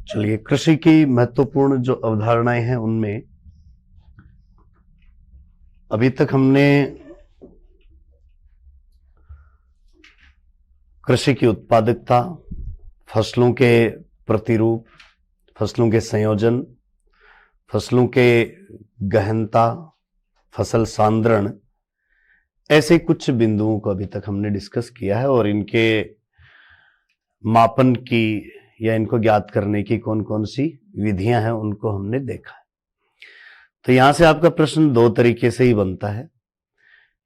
चलिए, कृषि की महत्वपूर्ण जो अवधारणाएं हैं उनमें अभी तक हमने कृषि की उत्पादकता, फसलों के प्रतिरूप, फसलों के संयोजन, फसलों के गहनता, फसल सांद्रण, ऐसे कुछ बिंदुओं को अभी तक हमने डिस्कस किया है और इनके मापन की या इनको ज्ञात करने की कौन कौन सी विधियां हैं उनको हमने देखा है। तो यहां से आपका प्रश्न दो तरीके से ही बनता है,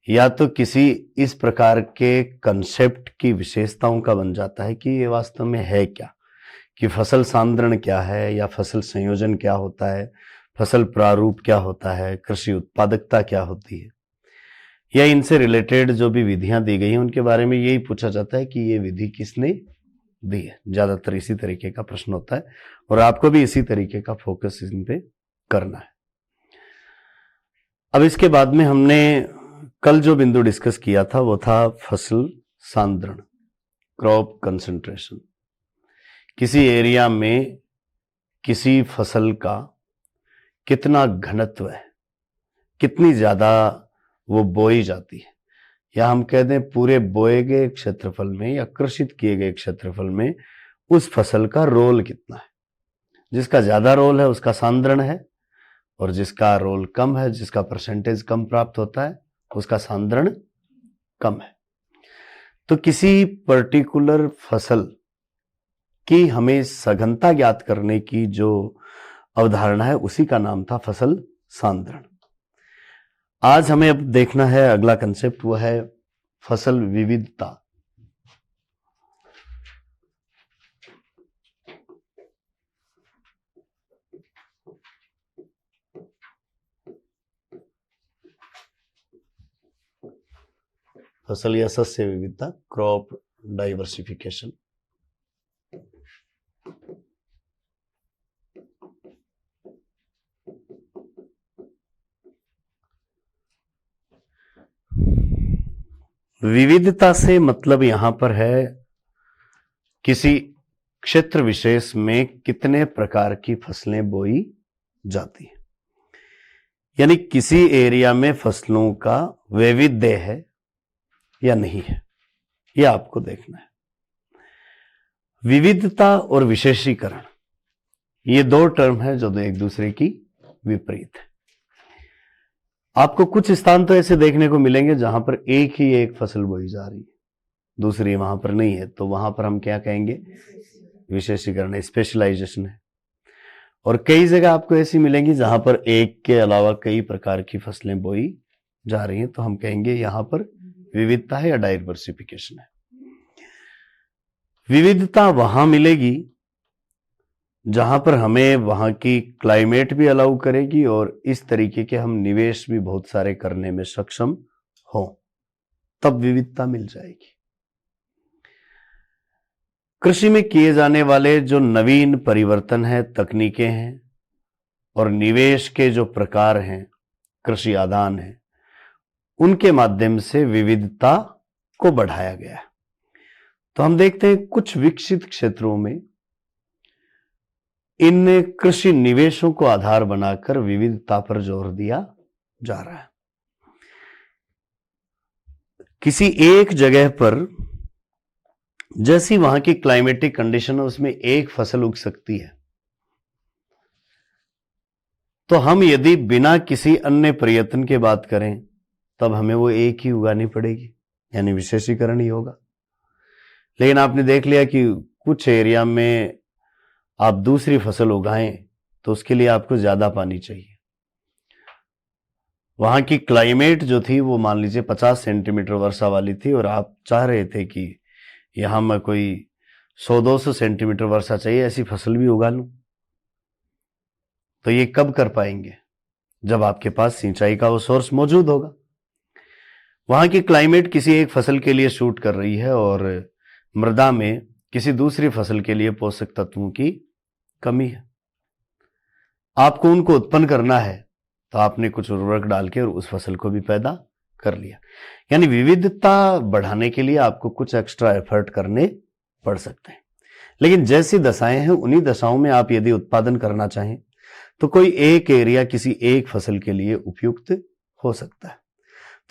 या तो किसी इस प्रकार के कंसेप्ट की विशेषताओं का बन जाता है कि ये वास्तव में है क्या, कि फसल सांद्रण क्या है या फसल संयोजन क्या होता है, फसल प्रारूप क्या होता है, कृषि उत्पादकता क्या होती है, या इनसे रिलेटेड जो भी विधियां दी गई हैं उनके बारे में यही पूछा जाता है कि ये विधि किसने दी है। ज्यादातर इसी तरीके का प्रश्न होता है और आपको भी इसी तरीके का फोकस इन पे करना है। अब इसके बाद में हमने कल जो बिंदु डिस्कस किया था वो था फसल सांद्रण, क्रॉप कंसंट्रेशन। किसी एरिया में किसी फसल का कितना घनत्व है, कितनी ज्यादा वो बोई जाती है, या हम कह दें पूरे बोए गए क्षेत्रफल में या कृषित किए गए क्षेत्रफल में उस फसल का रोल कितना है। जिसका ज्यादा रोल है उसका सांद्रण है और जिसका रोल कम है, जिसका परसेंटेज कम प्राप्त होता है, उसका सांद्रण कम है। तो किसी पर्टिकुलर फसल की हमें सघनता ज्ञात करने की जो अवधारणा है उसी का नाम था फसल सांद्रण। आज हमें अब देखना है अगला कंसेप्ट, वो है फसल विविधता। फसल या सस्य विविधता, क्रॉप डाइवर्सिफिकेशन। विविधता से मतलब यहां पर है किसी क्षेत्र विशेष में कितने प्रकार की फसलें बोई जाती हैं, यानी किसी एरिया में फसलों का वैविध्य है या नहीं है, यह आपको देखना है। विविधता और विशेषीकरण ये दो टर्म है जो एक दूसरे की विपरीत है। आपको कुछ स्थान तो ऐसे देखने को मिलेंगे जहां पर एक ही एक फसल बोई जा रही है, दूसरी वहां पर नहीं है, तो वहां पर हम क्या कहेंगे, विशेषीकरण, स्पेशलाइजेशन है। और कई जगह आपको ऐसी मिलेंगी जहां पर एक के अलावा कई प्रकार की फसलें बोई जा रही हैं, तो हम कहेंगे यहां पर विविधता है या डाइवर्सिफिकेशन है। विविधता वहां मिलेगी जहां पर हमें वहां की क्लाइमेट भी अलाउ करेगी और इस तरीके के हम निवेश भी बहुत सारे करने में सक्षम हो, तब विविधता मिल जाएगी। कृषि में किए जाने वाले जो नवीन परिवर्तन है, तकनीकें हैं और निवेश के जो प्रकार हैं, कृषि आदान है, उनके माध्यम से विविधता को बढ़ाया गया है। तो हम देखते हैं कुछ विकसित क्षेत्रों में इन कृषि निवेशों को आधार बनाकर विविधता पर जोर दिया जा रहा है। किसी एक जगह पर जैसी वहां की क्लाइमेटिक कंडीशन है उसमें एक फसल उग सकती है, तो हम यदि बिना किसी अन्य प्रयत्न के बात करें तब हमें वो एक ही उगानी पड़ेगी, यानी विशेषीकरण ही होगा। लेकिन आपने देख लिया कि कुछ एरिया में आप दूसरी फसल उगाएं तो उसके लिए आपको ज्यादा पानी चाहिए। वहां की क्लाइमेट जो थी वो मान लीजिए 50 सेंटीमीटर वर्षा वाली थी और आप चाह रहे थे कि यहां मैं कोई 100-200 सेंटीमीटर वर्षा चाहिए, ऐसी फसल भी उगा लूं। तो ये कब कर पाएंगे, जब आपके पास सिंचाई का वो सोर्स मौजूद होगा। वहां की क्लाइमेट किसी एक फसल के लिए सूट कर रही है और मृदा में किसी दूसरी फसल के लिए पोषक तत्वों की कमी है। आपको उनको उत्पन्न करना है तो आपने कुछ उर्वरक डाल के और उस फसल को भी पैदा कर लिया। यानी विविधता बढ़ाने के लिए आपको कुछ एक्स्ट्रा एफर्ट करने पड़ सकते हैं। लेकिन जैसी दशाएं हैं उन्हीं दशाओं में आप यदि उत्पादन करना चाहें तो कोई एक एरिया किसी एक फसल के लिए उपयुक्त हो सकता है।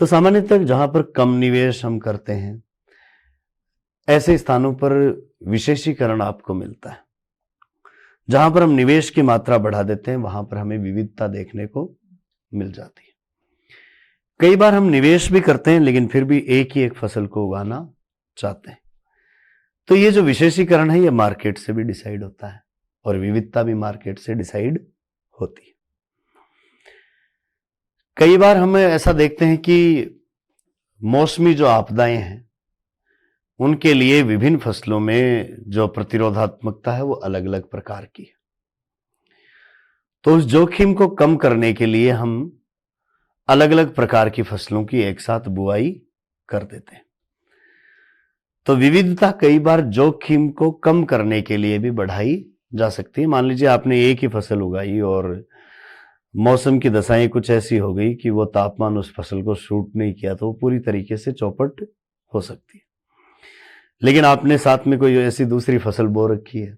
तो सामान्यतः जहां पर कम निवेश हम करते हैं ऐसे स्थानों पर विशेषीकरण आपको मिलता है। जहां पर हम निवेश की मात्रा बढ़ा देते हैं वहां पर हमें विविधता देखने को मिल जाती है। कई बार हम निवेश भी करते हैं लेकिन फिर भी एक ही एक फसल को उगाना चाहते हैं। तो ये जो विशेषीकरण है ये मार्केट से भी डिसाइड होता है और विविधता भी मार्केट से डिसाइड होती है। कई बार हम ऐसा देखते हैं कि मौसमी जो आपदाएं हैं उनके लिए विभिन्न फसलों में जो प्रतिरोधात्मकता है वो अलग अलग प्रकार की है। तो उस जोखिम को कम करने के लिए हम अलग अलग प्रकार की फसलों की एक साथ बुआई कर देते हैं। तो विविधता कई बार जोखिम को कम करने के लिए भी बढ़ाई जा सकती है। मान लीजिए आपने एक ही फसल उगाई और मौसम की दशाएं कुछ ऐसी हो गई कि वो तापमान उस फसल को सूट नहीं किया तो वो पूरी तरीके से चौपट हो सकती है। लेकिन आपने साथ में कोई ऐसी दूसरी फसल बो रखी है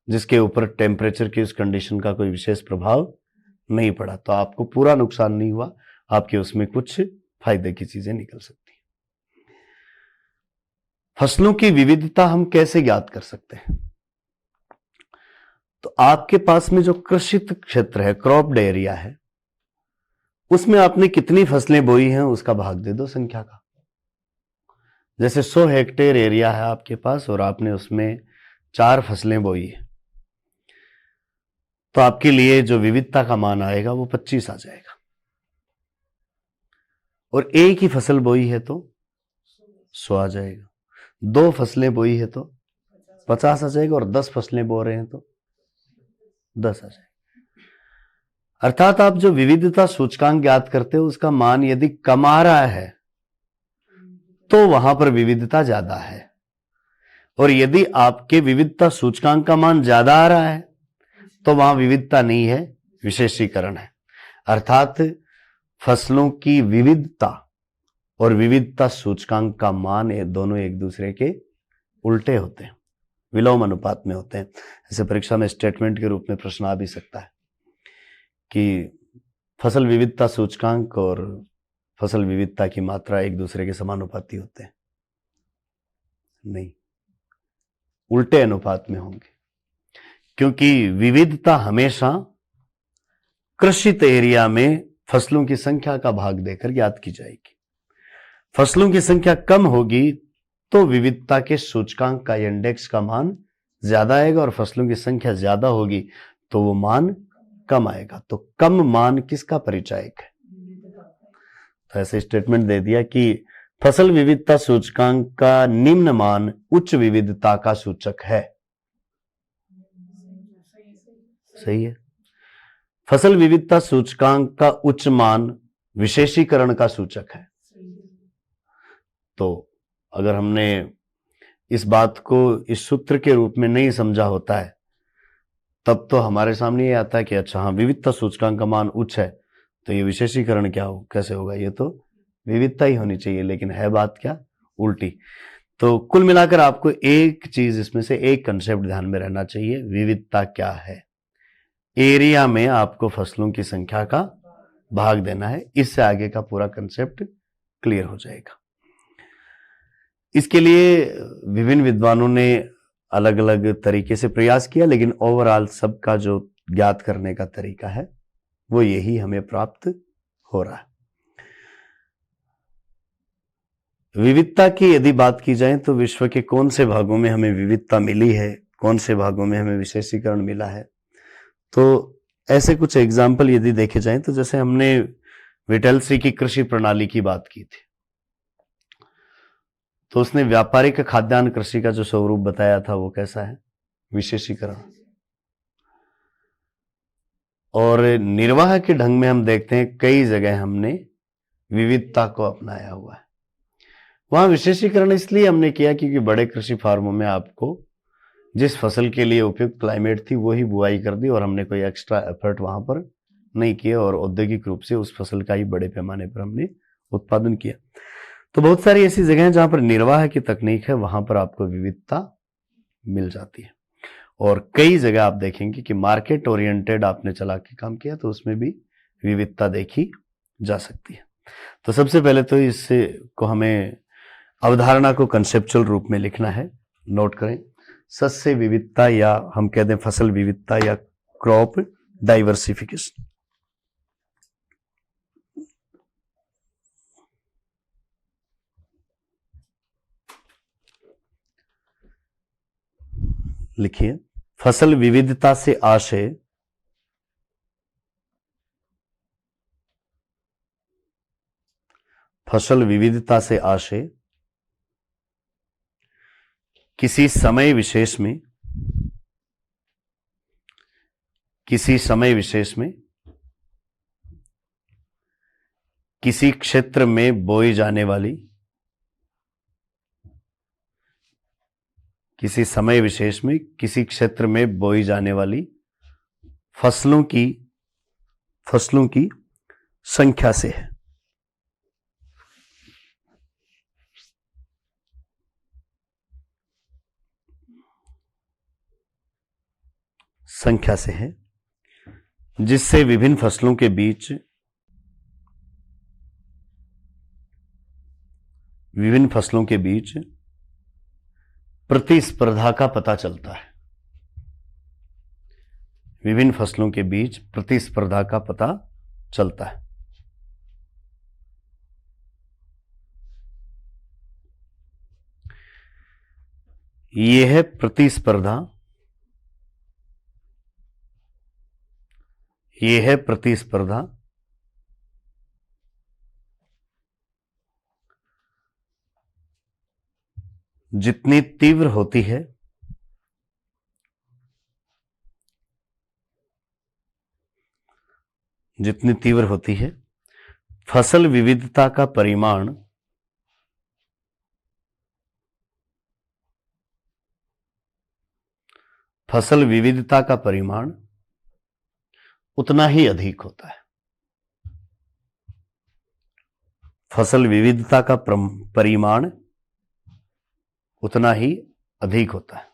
जिसके ऊपर टेम्परेचर की उस कंडीशन का कोई विशेष प्रभाव नहीं पड़ा तो आपको पूरा नुकसान नहीं हुआ, आपके उसमें कुछ फायदे की चीजें निकल सकती हैं। फसलों की विविधता हम कैसे ज्ञात कर सकते हैं? तो आपके पास में जो कृषित क्षेत्र है, क्रॉप्ड एरिया है, उसमें आपने कितनी फसलें बोई हैं उसका भाग दे दो संख्या का। जैसे 100 हेक्टेयर एरिया है आपके पास और आपने उसमें 4 फसलें बोई है तो आपके लिए जो विविधता का मान आएगा वो 25 आ जाएगा। और एक ही फसल बोई है तो 100 आ जाएगा, 2 फसलें बोई है तो 50 आ जाएगा और 10 फसलें बो रहे हैं तो 10 आ जाएगा। अर्थात आप जो विविधता सूचकांक ज्ञात करते हो उसका मान यदि कम आ रहा है तो वहां पर विविधता ज्यादा है, और यदि आपके विविधता सूचकांक का मान ज्यादा आ रहा है तो वहां विविधता नहीं है, विशेषीकरण है। अर्थात फसलों की विविधता और विविधता सूचकांक का मान ये दोनों एक दूसरे के उल्टे होते हैं, विलोम अनुपात में होते हैं। ऐसे परीक्षा में स्टेटमेंट के रूप में प्रश्न आ भी सकता है कि फसल विविधता सूचकांक और फसल विविधता की मात्रा एक दूसरे के समानुपाती होते हैं। नहीं, उल्टे अनुपात में होंगे, क्योंकि विविधता हमेशा कृषित एरिया में फसलों की संख्या का भाग देकर ज्ञात की जाएगी। फसलों की संख्या कम होगी तो विविधता के सूचकांक का इंडेक्स का मान ज्यादा आएगा, और फसलों की संख्या ज्यादा होगी तो वो मान कम आएगा। तो कम मान किसका परिचायक है? तो ऐसे स्टेटमेंट दे दिया कि फसल विविधता सूचकांक का निम्न मान उच्च विविधता का सूचक है। सही है। फसल विविधता सूचकांक का उच्च मान विशेषीकरण का सूचक है। तो अगर हमने इस बात को इस सूत्र के रूप में नहीं समझा होता है तब तो हमारे सामने ये आता है कि अच्छा हाँ, विविधता सूचकांक का मान उच्च है तो ये विशेषीकरण क्या हो, कैसे होगा, ये तो विविधता ही होनी चाहिए। लेकिन है बात क्या, उल्टी। तो कुल मिलाकर आपको एक चीज इसमें से एक कंसेप्ट ध्यान में रहना चाहिए, विविधता क्या है। एरिया में आपको फसलों की संख्या का भाग देना है, इससे आगे का पूरा कंसेप्ट क्लियर हो जाएगा। इसके लिए विभिन्न विद्वानों ने अलग अलग तरीके से प्रयास किया, लेकिन ओवरऑल सबका जो ज्ञात करने का तरीका है वो यही हमें प्राप्त हो रहा है। विविधता की यदि बात की जाए तो विश्व के कौन से भागों में हमें विविधता मिली है, कौन से भागों में हमें विशेषीकरण मिला है, तो ऐसे कुछ एग्जाम्पल यदि देखे जाएं तो जैसे हमने विटेल्सी की कृषि प्रणाली की बात की थी, तो उसने व्यापारिक खाद्यान्न कृषि का जो स्वरूप बताया था वो कैसा है, विशेषीकरण। और निर्वाह के ढंग में हम देखते हैं कई जगह हमने विविधता को अपनाया हुआ है। वहां विशेषीकरण इसलिए हमने किया क्योंकि बड़े कृषि फार्मों में आपको जिस फसल के लिए उपयुक्त क्लाइमेट थी वही बुआई कर दी और हमने कोई एक्स्ट्रा एफर्ट वहां पर नहीं किया, और औद्योगिक रूप से उस फसल का ही बड़े पैमाने पर हमने उत्पादन किया। तो बहुत सारी ऐसी जगह हैं जहां पर निर्वाह की तकनीक है, वहां पर आपको विविधता मिल जाती है। और कई जगह आप देखेंगे कि मार्केट ओरिएंटेड आपने चला के काम किया तो उसमें भी विविधता देखी जा सकती है। तो सबसे पहले तो इससे को हमें अवधारणा को कंसेप्चुअल रूप में लिखना है। नोट करें, सस्य विविधता या हम कहते हैं फसल विविधता या क्रॉप डाइवर्सिफिकेशन। लिखिए, फसल विविधता से आशय फसल विविधता से आशय किसी समय विशेष में किसी क्षेत्र में बोई जाने वाली किसी समय विशेष में किसी क्षेत्र में बोई जाने वाली फसलों की संख्या से है। संख्या से है, जिससे विभिन्न फसलों के बीच प्रतिस्पर्धा का पता चलता है। विभिन्न फसलों के बीच प्रतिस्पर्धा का पता चलता है। यह प्रतिस्पर्धा जितनी तीव्र होती है, फसल विविधता का परिमाण उतना ही अधिक होता है। फसल विविधता का परिमाण उतना ही अधिक होता है।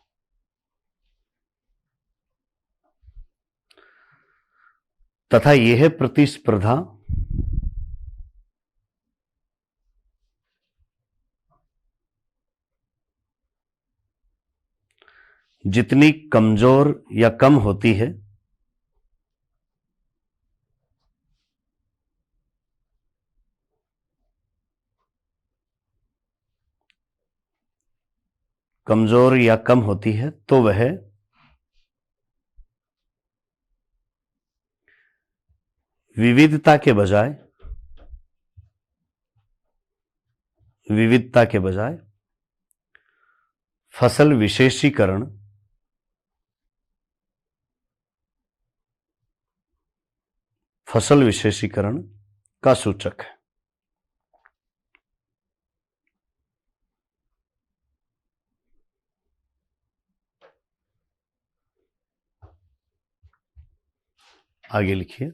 तथा यह प्रतिस्पर्धा जितनी कमजोर या कम होती है, तो वह विविधता के बजाय फसल विशेषीकरण का सूचक है। आगे लिखिए,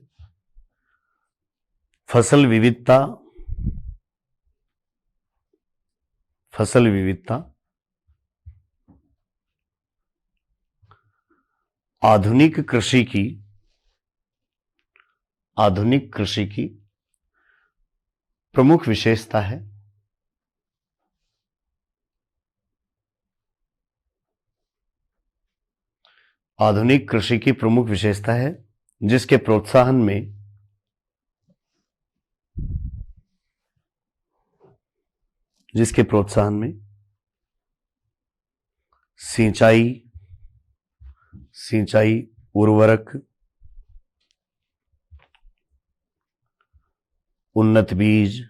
फसल विविधता आधुनिक कृषि की प्रमुख विशेषता है। आधुनिक कृषि की प्रमुख विशेषता है, जिसके प्रोत्साहन में सिंचाई, उर्वरक, उन्नत बीज,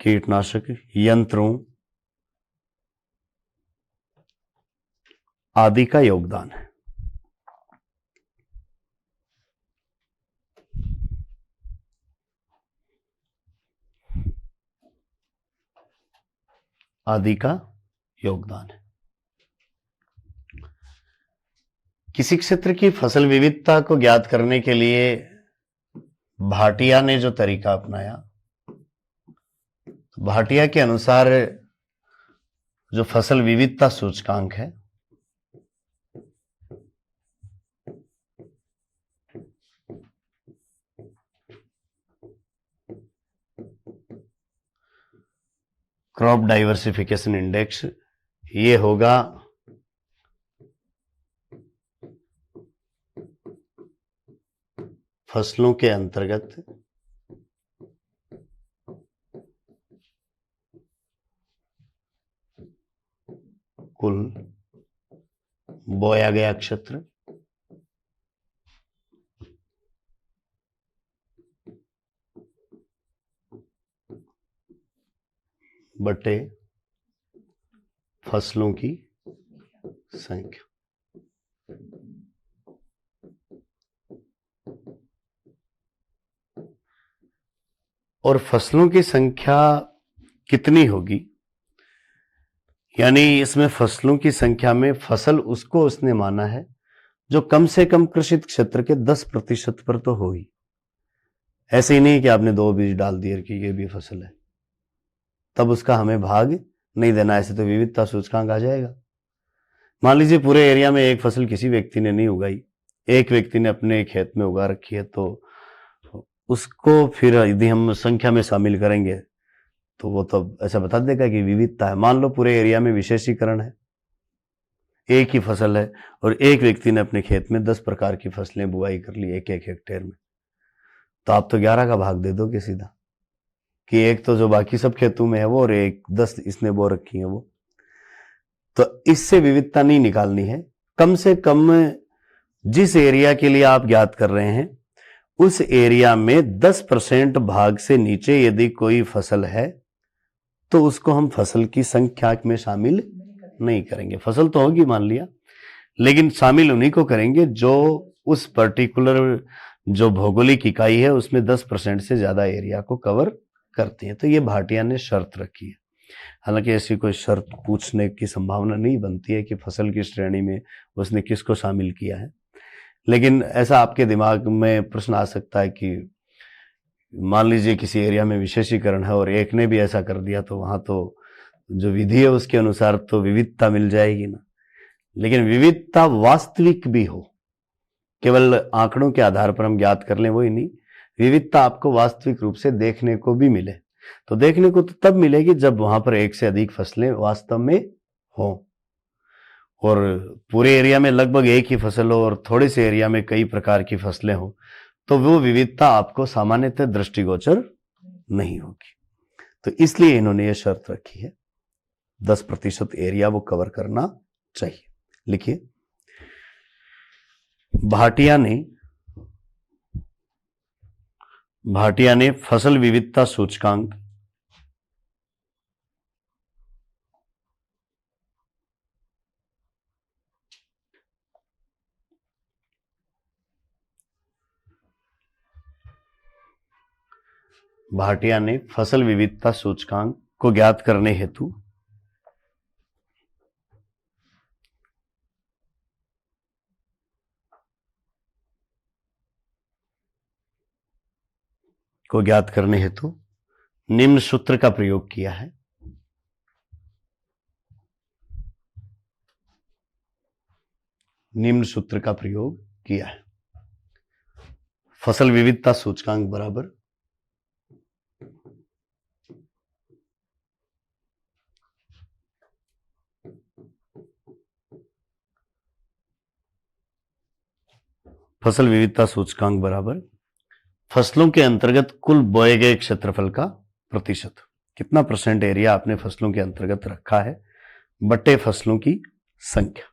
कीटनाशक यंत्रों आदि का योगदान है। किसी क्षेत्र की फसल विविधता को ज्ञात करने के लिए भाटिया ने जो तरीका अपनाया, भाटिया के अनुसार जो फसल विविधता सूचकांक है, क्रॉप डाइवर्सिफिकेशन इंडेक्स, ये होगा फसलों के अंतर्गत कुल बोया गया क्षेत्र बटे फसलों की संख्या। और फसलों की संख्या कितनी होगी, यानी इसमें फसलों की संख्या में फसल उसको उसने माना है जो कम से कम कृषित क्षेत्र के 10% पर तो हो ही। ऐसे ही नहीं कि आपने 2 बीज डाल दिए कि ये भी फसल है, तब उसका हमें भाग नहीं देना, ऐसे तो विविधता सूचकांक आ जाएगा। मान लीजिए पूरे एरिया में एक फसल किसी व्यक्ति ने नहीं उगाई, एक व्यक्ति ने अपने खेत में उगा रखी है, तो उसको फिर यदि हम संख्या में शामिल करेंगे तो वो तो ऐसा बता देगा कि विविधता है। मान लो पूरे एरिया में विशेषीकरण है, एक ही फसल है और एक व्यक्ति ने अपने खेत में 10 प्रकार की फसलें बुआई कर ली एक एक हेक्टेयर में, तो आप तो 11 का भाग दे दोगे सीधा, कि एक तो जो बाकी सब खेतों में है वो और एक 10 इसने बो रखी है वो। तो इससे विविधता नहीं निकालनी है, कम से कम जिस एरिया के लिए आप ज्ञात कर रहे हैं उस एरिया में 10% भाग से नीचे यदि कोई फसल है तो उसको हम फसल की संख्या में शामिल नहीं करेंगे। फसल तो होगी मान लिया, लेकिन शामिल उन्हीं को करेंगे जो उस पर्टिकुलर जो भौगोलिक इकाई है उसमें 10% से ज्यादा एरिया को कवर करती है। तो ये भाटिया ने शर्त रखी है। हालांकि ऐसी कोई शर्त पूछने की संभावना नहीं बनती है कि फसल की श्रेणी में उसने किसको शामिल किया है, लेकिन ऐसा आपके दिमाग में प्रश्न आ सकता है कि मान लीजिए किसी एरिया में विशेषीकरण है और एक ने भी ऐसा कर दिया तो वहां तो जो विधि है उसके अनुसार तो विविधता मिल जाएगी ना। लेकिन विविधता वास्तविक भी हो, केवल आंकड़ों के आधार पर हम ज्ञात कर लें वही नहीं, विविधता आपको वास्तविक रूप से देखने को भी मिले। तो देखने को तो तब मिलेगी जब वहां पर एक से अधिक फसलें वास्तव में हो और पूरे एरिया में लगभग एक ही फसल हो और थोड़े से एरिया में कई प्रकार की फसलें हो, तो वो विविधता आपको सामान्यतः दृष्टिगोचर नहीं होगी। तो इसलिए इन्होंने ये शर्त रखी है 10% एरिया वो कवर करना चाहिए। लिखिए, भाटिया ने फसल विविधता सूचकांक भाटिया ने फसल विविधता सूचकांक को ज्ञात करने हेतु निम्न सूत्र का प्रयोग किया है। निम्न सूत्र का प्रयोग किया है। फसल विविधता सूचकांक बराबर फसलों के अंतर्गत कुल बोए गए क्षेत्रफल का प्रतिशत, कितना परसेंट एरिया आपने फसलों के अंतर्गत रखा है, बटे फसलों की संख्या।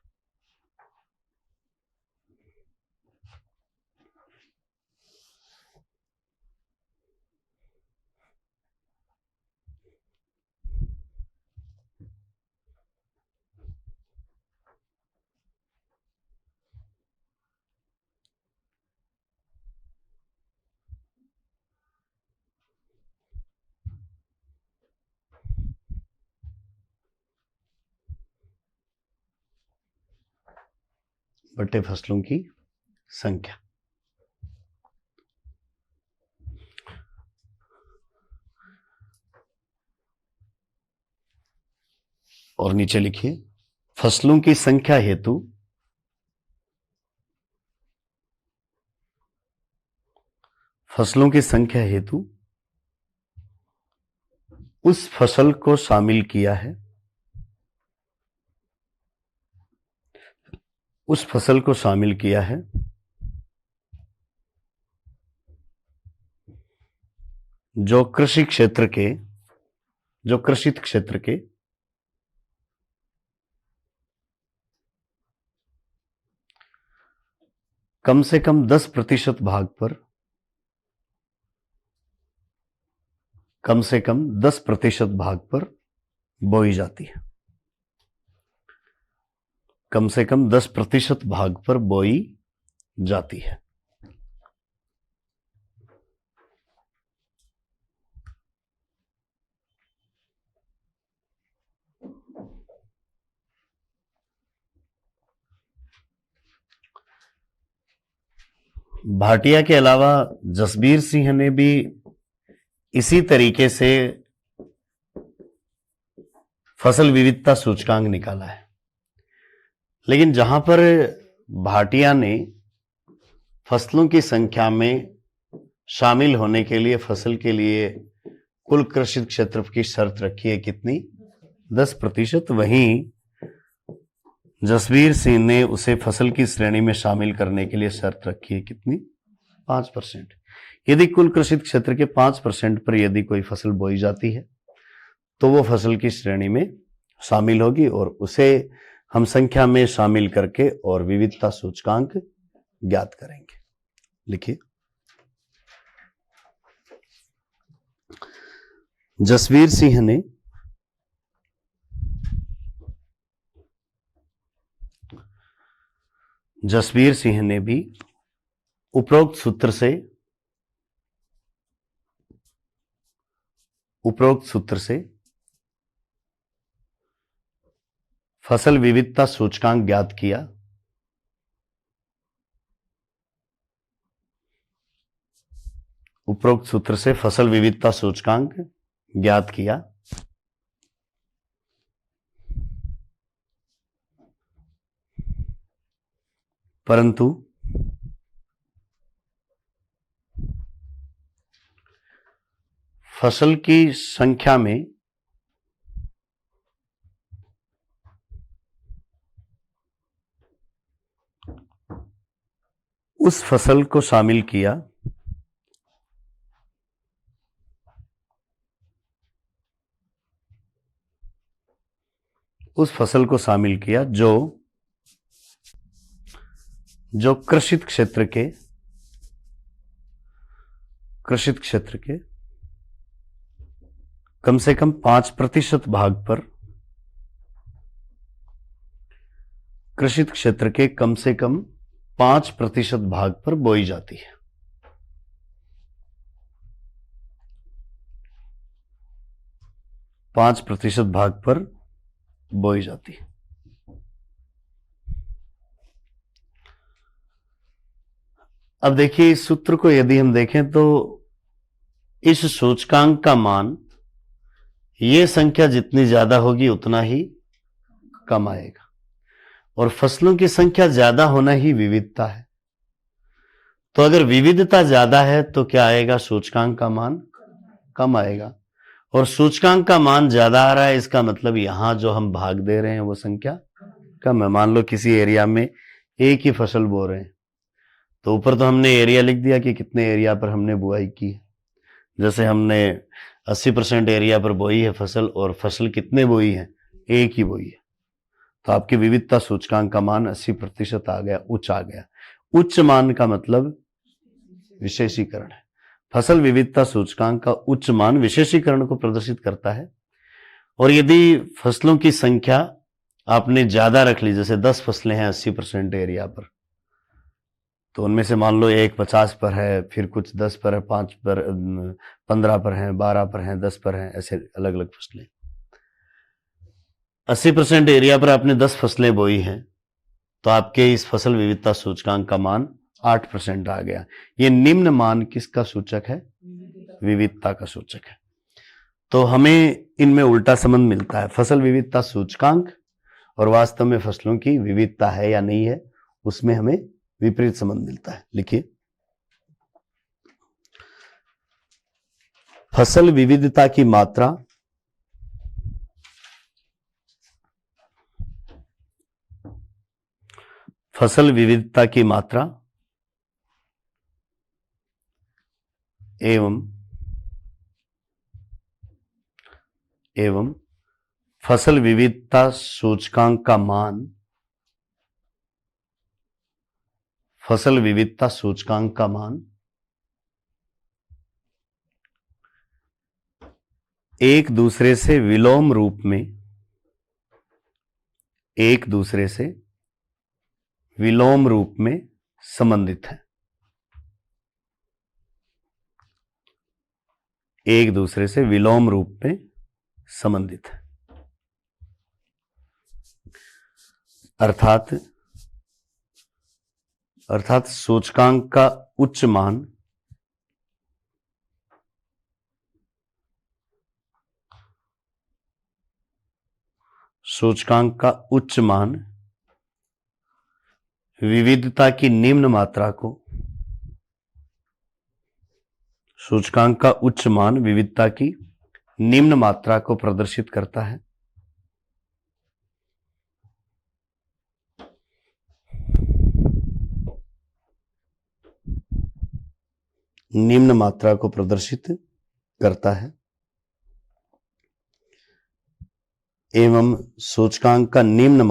बटे फसलों की संख्या। और नीचे लिखिए फसलों की संख्या हेतु उस फसल को शामिल किया है, उस फसल को शामिल किया है जो कृषित क्षेत्र के कम से कम 10% भाग पर, कम से कम 10% भाग पर बोई जाती है, कम से कम 10% भाग पर बोई जाती है। भाटिया के अलावा जसबीर सिंह ने भी इसी तरीके से फसल विविधता सूचकांक निकाला है, लेकिन जहां पर भाटिया ने फसलों की संख्या में शामिल होने के लिए फसल के लिए कुल कृषित क्षेत्र की शर्त रखी है कितनी, 10%, वहीं जसबीर सिंह ने उसे फसल की श्रेणी में शामिल करने के लिए शर्त रखी है कितनी, 5%। यदि कुल कृषित क्षेत्र के 5% पर यदि कोई फसल बोई जाती है तो वो फसल की श्रेणी में शामिल होगी और उसे हम संख्या में शामिल करके और विविधता सूचकांक ज्ञात करेंगे। लिखिए जसबीर सिंह ने भी उपरोक्त सूत्र से फसल विविधता सूचकांक ज्ञात किया। उपरोक्त सूत्र से फसल विविधता सूचकांक ज्ञात किया, परंतु फसल की संख्या में उस फसल को शामिल किया जो कृषित क्षेत्र के कम से कम 5% भाग पर, कृषित क्षेत्र के कम से कम 5% भाग पर बोई जाती है। पांच प्रतिशत भाग पर बोई जाती है। अब देखिए इस सूत्र को यदि हम देखें तो इस सूचकांक का मान, ये संख्या जितनी ज्यादा होगी उतना ही कम आएगा, और फसलों की संख्या ज्यादा होना ही विविधता है। तो अगर विविधता ज्यादा है तो क्या आएगा, सूचकांक का मान कम आएगा, और सूचकांक का मान ज्यादा आ रहा है, इसका मतलब यहां जो हम भाग दे रहे हैं वो संख्या कम है। मान लो किसी एरिया में एक ही फसल बो रहे हैं, तो ऊपर तो हमने एरिया लिख दिया कि कितने एरिया पर हमने बुआई की है। जैसे हमने 80% एरिया पर बोई है फसल, और फसल कितने बोई है, एक ही बोई है, तो आपकी विविधता सूचकांक का मान 80% आ गया, उच्च आ गया। उच्च मान का मतलब विशेषीकरण है। फसल विविधता सूचकांक का उच्च मान विशेषीकरण को प्रदर्शित करता है। और यदि फसलों की संख्या आपने ज्यादा रख ली, जैसे 10 फसलें हैं 80% एरिया पर, तो उनमें से मान लो एक 50 पर है, फिर कुछ 10 पर है, 5 पर, 15 पर है, 12 पर है, 10 पर है, ऐसे अलग अलग फसलें। 80% एरिया पर आपने 10 फसलें बोई हैं, तो आपके इस फसल विविधता सूचकांक का मान 8% आ गया। ये निम्न मान किसका सूचक है, विविधता का सूचक है। तो हमें इनमें उल्टा संबंध मिलता है। फसल विविधता सूचकांक और वास्तव में फसलों की विविधता है या नहीं है, उसमें हमें विपरीत संबंध मिलता है। लिखिए, फसल विविधता की मात्रा फसल विविधता की मात्रा एवं फसल विविधता सूचकांक का मान फसल विविधता सूचकांक का मान एक दूसरे से विलोम रूप में संबंधित है। एक दूसरे से विलोम रूप में संबंधित है। अर्थात सूचकांक का उच्च मान विविधता की निम्न मात्रा को प्रदर्शित करता है। निम्न मात्रा को प्रदर्शित करता है एवं सूचकांक का निम्न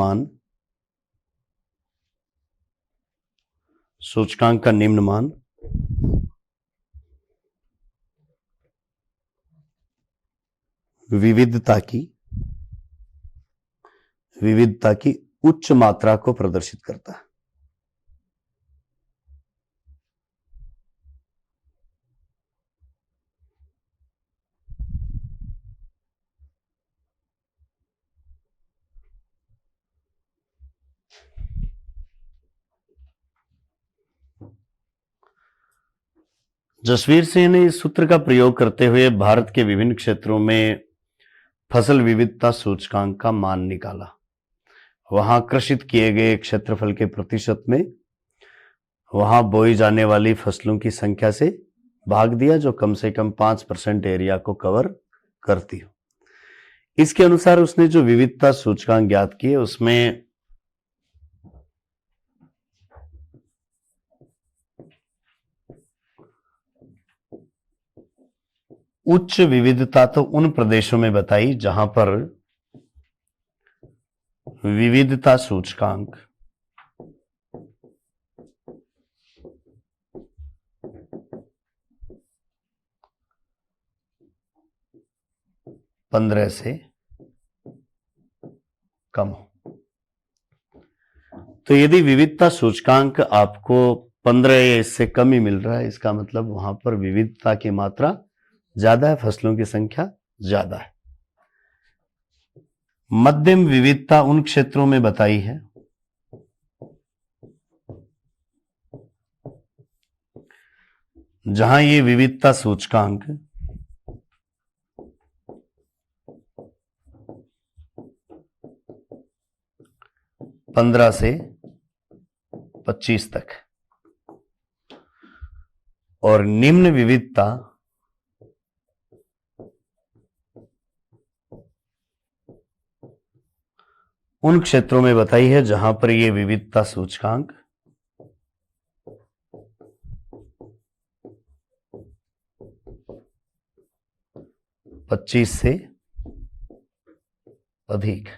मान विविधता की उच्च मात्रा को प्रदर्शित करता है। जसवीर सिंह ने इस सूत्र का प्रयोग करते हुए भारत के विभिन्न क्षेत्रों में फसल विविधता सूचकांक का मान निकाला। वहां कृषित किए गए क्षेत्रफल के प्रतिशत में वहां बोई जाने वाली फसलों की संख्या से भाग दिया, जो कम से कम 5% एरिया को कवर करती हो। इसके अनुसार उसने जो विविधता सूचकांक ज्ञात किए उसमें उच्च विविधता तो उन प्रदेशों में बताई जहां पर विविधता सूचकांक पंद्रह से कम हो। तो यदि विविधता सूचकांक आपको 15 या इससे कम ही मिल रहा है, इसका मतलब वहां पर विविधता की मात्रा ज्यादा है, फसलों की संख्या ज्यादा है। मध्यम विविधता उन क्षेत्रों में बताई है जहां ये विविधता सूचकांक 15 से 25 तक, और निम्न विविधता उन क्षेत्रों में बताई है जहां पर यह विविधता सूचकांक 25 से अधिक।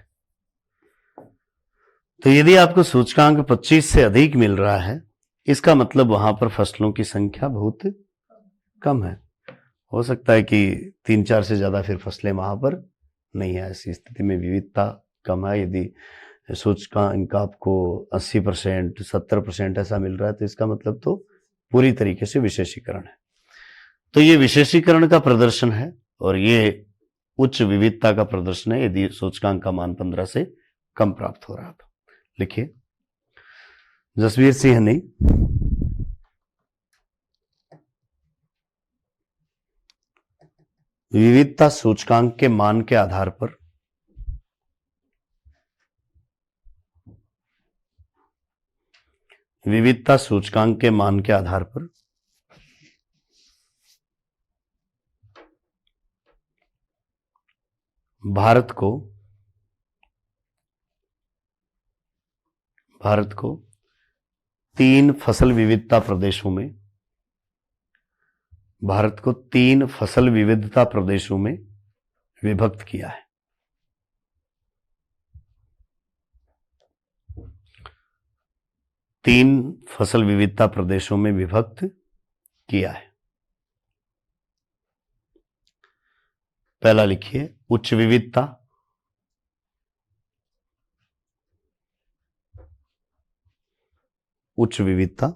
तो यदि आपको सूचकांक 25 से अधिक मिल रहा है, इसका मतलब वहां पर फसलों की संख्या बहुत कम है। हो सकता है कि 3-4 से ज्यादा फिर फसलें वहां पर नहीं है। ऐसी स्थिति में विविधता कम है। यदि सूचकांक आपको 80%, 70% ऐसा मिल रहा है, तो इसका मतलब तो पूरी तरीके से विशेषीकरण है। तो ये विशेषीकरण का प्रदर्शन है और ये उच्च विविधता का प्रदर्शन है यदि सूचकांक का मान 15 से कम प्राप्त हो रहा था। लिखिए, जसवीर सिंह ने विविधता सूचकांक के मान के आधार पर विविधता सूचकांक के मान के आधार पर भारत को 3 फसल विविधता प्रदेशों में विभक्त किया है। 3 फसल विविधता प्रदेशों में विभक्त किया है। पहला लिखिए उच्च विविधता,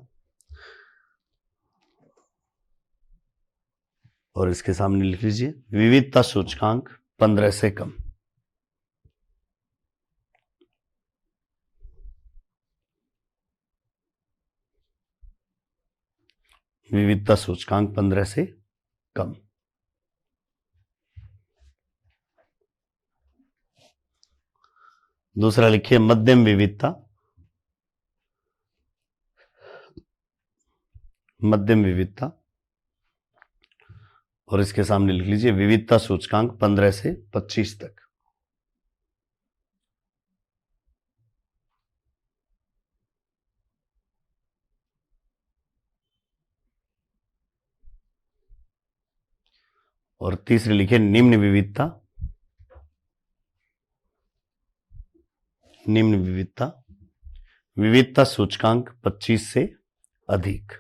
और इसके सामने लिख लीजिए विविधता सूचकांक 15 से कम। विविधता सूचकांक 15 से कम। दूसरा लिखिए मध्यम विविधता, और इसके सामने लिख लीजिए विविधता सूचकांक 15 से 25 तक। और तीसरे लिखिए निम्न विविधता सूचकांक 25 से अधिक।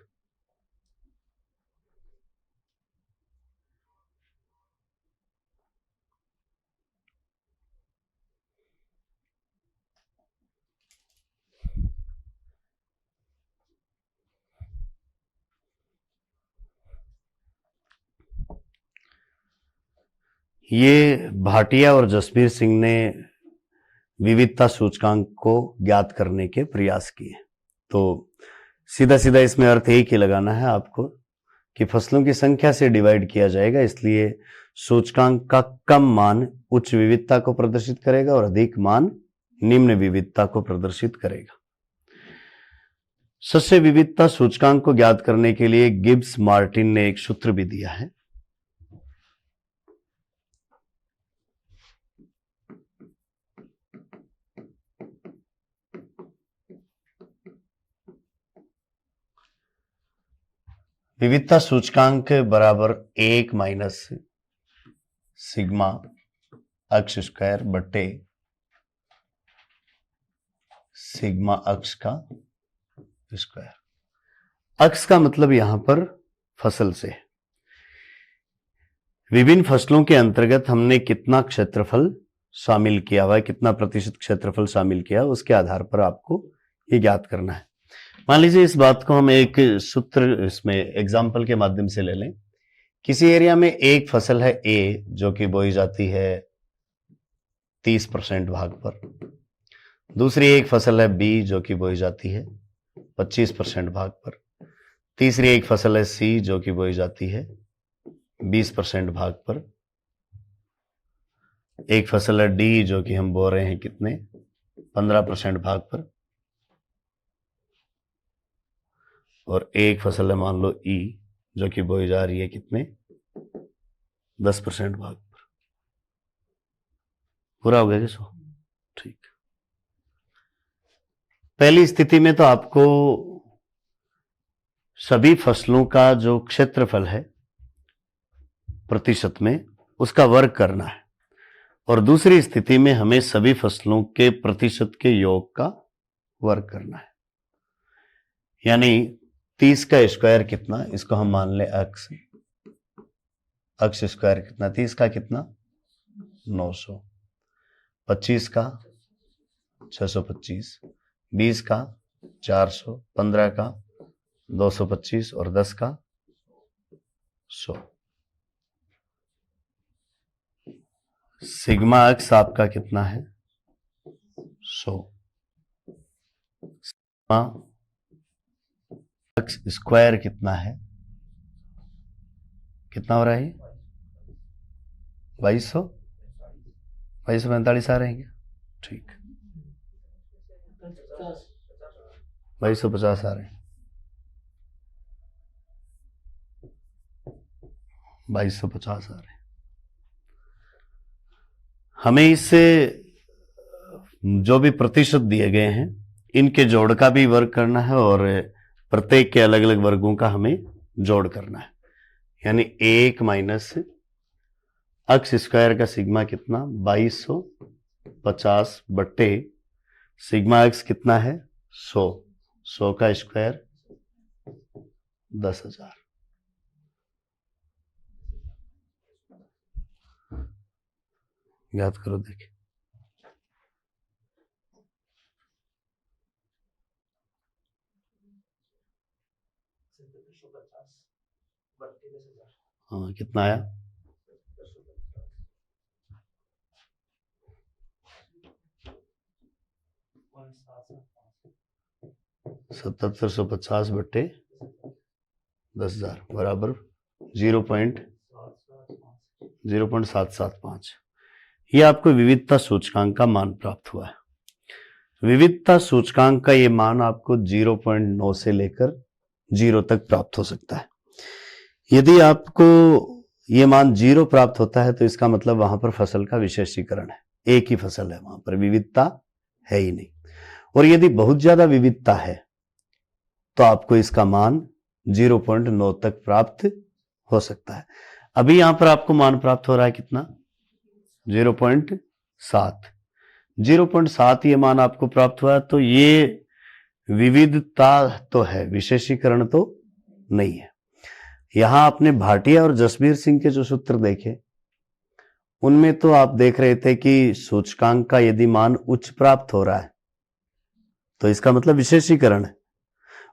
ये भाटिया और जसबीर सिंह ने विविधता सूचकांक को ज्ञात करने के प्रयास किए। तो सीधा सीधा इसमें अर्थ एक ही लगाना है आपको कि फसलों की संख्या से डिवाइड किया जाएगा, इसलिए सूचकांक का कम मान उच्च विविधता को प्रदर्शित करेगा और अधिक मान निम्न विविधता को प्रदर्शित करेगा। शस्य विविधता सूचकांक को ज्ञात करने के लिए गिब्स मार्टिन ने एक सूत्र भी दिया है। विविधता सूचकांक बराबर 1 माइनस सिग्मा अक्ष स्क्वायर बट्टे सिग्मा अक्ष का स्क्वायर। अक्ष का मतलब यहां पर फसल से। विभिन्न फसलों के अंतर्गत हमने कितना क्षेत्रफल शामिल किया हुआ है, कितना प्रतिशत क्षेत्रफल शामिल किया, उसके आधार पर आपको ये ज्ञात करना है। मान लीजिए इस बात को हम एक सूत्र इसमें एग्जाम्पल के माध्यम से ले लें। किसी एरिया में एक फसल है ए जो कि बोई जाती है 30% भाग पर, दूसरी एक फसल है बी जो कि बोई जाती है 25% भाग पर, तीसरी एक फसल है सी जो कि बोई जाती है 20% भाग पर, एक फसल है डी जो कि हम बो रहे हैं कितने 15% भाग पर, और एक फसल है मान लो ई जो कि बोई जा रही है कितने 10% भाग पर। पूरा हो गया किसको? ठीक। पहली स्थिति में तो आपको सभी फसलों का जो क्षेत्रफल है प्रतिशत में उसका वर्ग करना है, और दूसरी स्थिति में हमें सभी फसलों के प्रतिशत के योग का वर्ग करना है। यानी 30 का स्क्वायर कितना, इसको हम मान ले अक्ष स्क्वायर कितना, 30 का कितना 900, 25 का 625, 20 का 400, 15 का 225 और 10 का 100। सिग्मा अक्ष आपका कितना है 100। सिग्मा अक्ष स्क्वायर कितना है, कितना हो रहा है 2200 2245 आ रहे हैं क्या? ठीक, 2250 आ रहे हैं, 2250 आ रहे हैं। हमें इससे जो भी प्रतिशत दिए गए हैं इनके जोड़ का भी वर्ग करना है और प्रत्येक के अलग अलग वर्गों का हमें जोड़ करना है। यानी 1 माइनस अक्स स्क्वायर का सिग्मा कितना 2250 बट्टे सिग्मा एक्स कितना है 100 का स्क्वायर 10,000। याद करो, देखिए हाँ कितना आया 7750 बट्टे 10,000 बराबर 0.775। ये आपको विविधता सूचकांक का मान प्राप्त हुआ है। विविधता सूचकांक का ये मान आपको 0.9 से लेकर 0 तक प्राप्त हो सकता है। यदि आपको ये मान 0 प्राप्त होता है तो इसका मतलब वहां पर फसल का विशेषीकरण है, एक ही फसल है, वहां पर विविधता है ही नहीं। और यदि बहुत ज्यादा विविधता है तो आपको इसका मान 0.9 तक प्राप्त हो सकता है। अभी यहां पर आपको मान प्राप्त हो रहा है कितना 0.7। 0.7 ये मान आपको प्राप्त हुआ, तो ये विविधता तो है, विशेषीकरण तो नहीं है। यहां आपने भाटिया और जसबीर सिंह के जो सूत्र देखे उनमें तो आप देख रहे थे कि सूचकांक का यदि मान उच्च प्राप्त हो रहा है तो इसका मतलब विशेषीकरण है,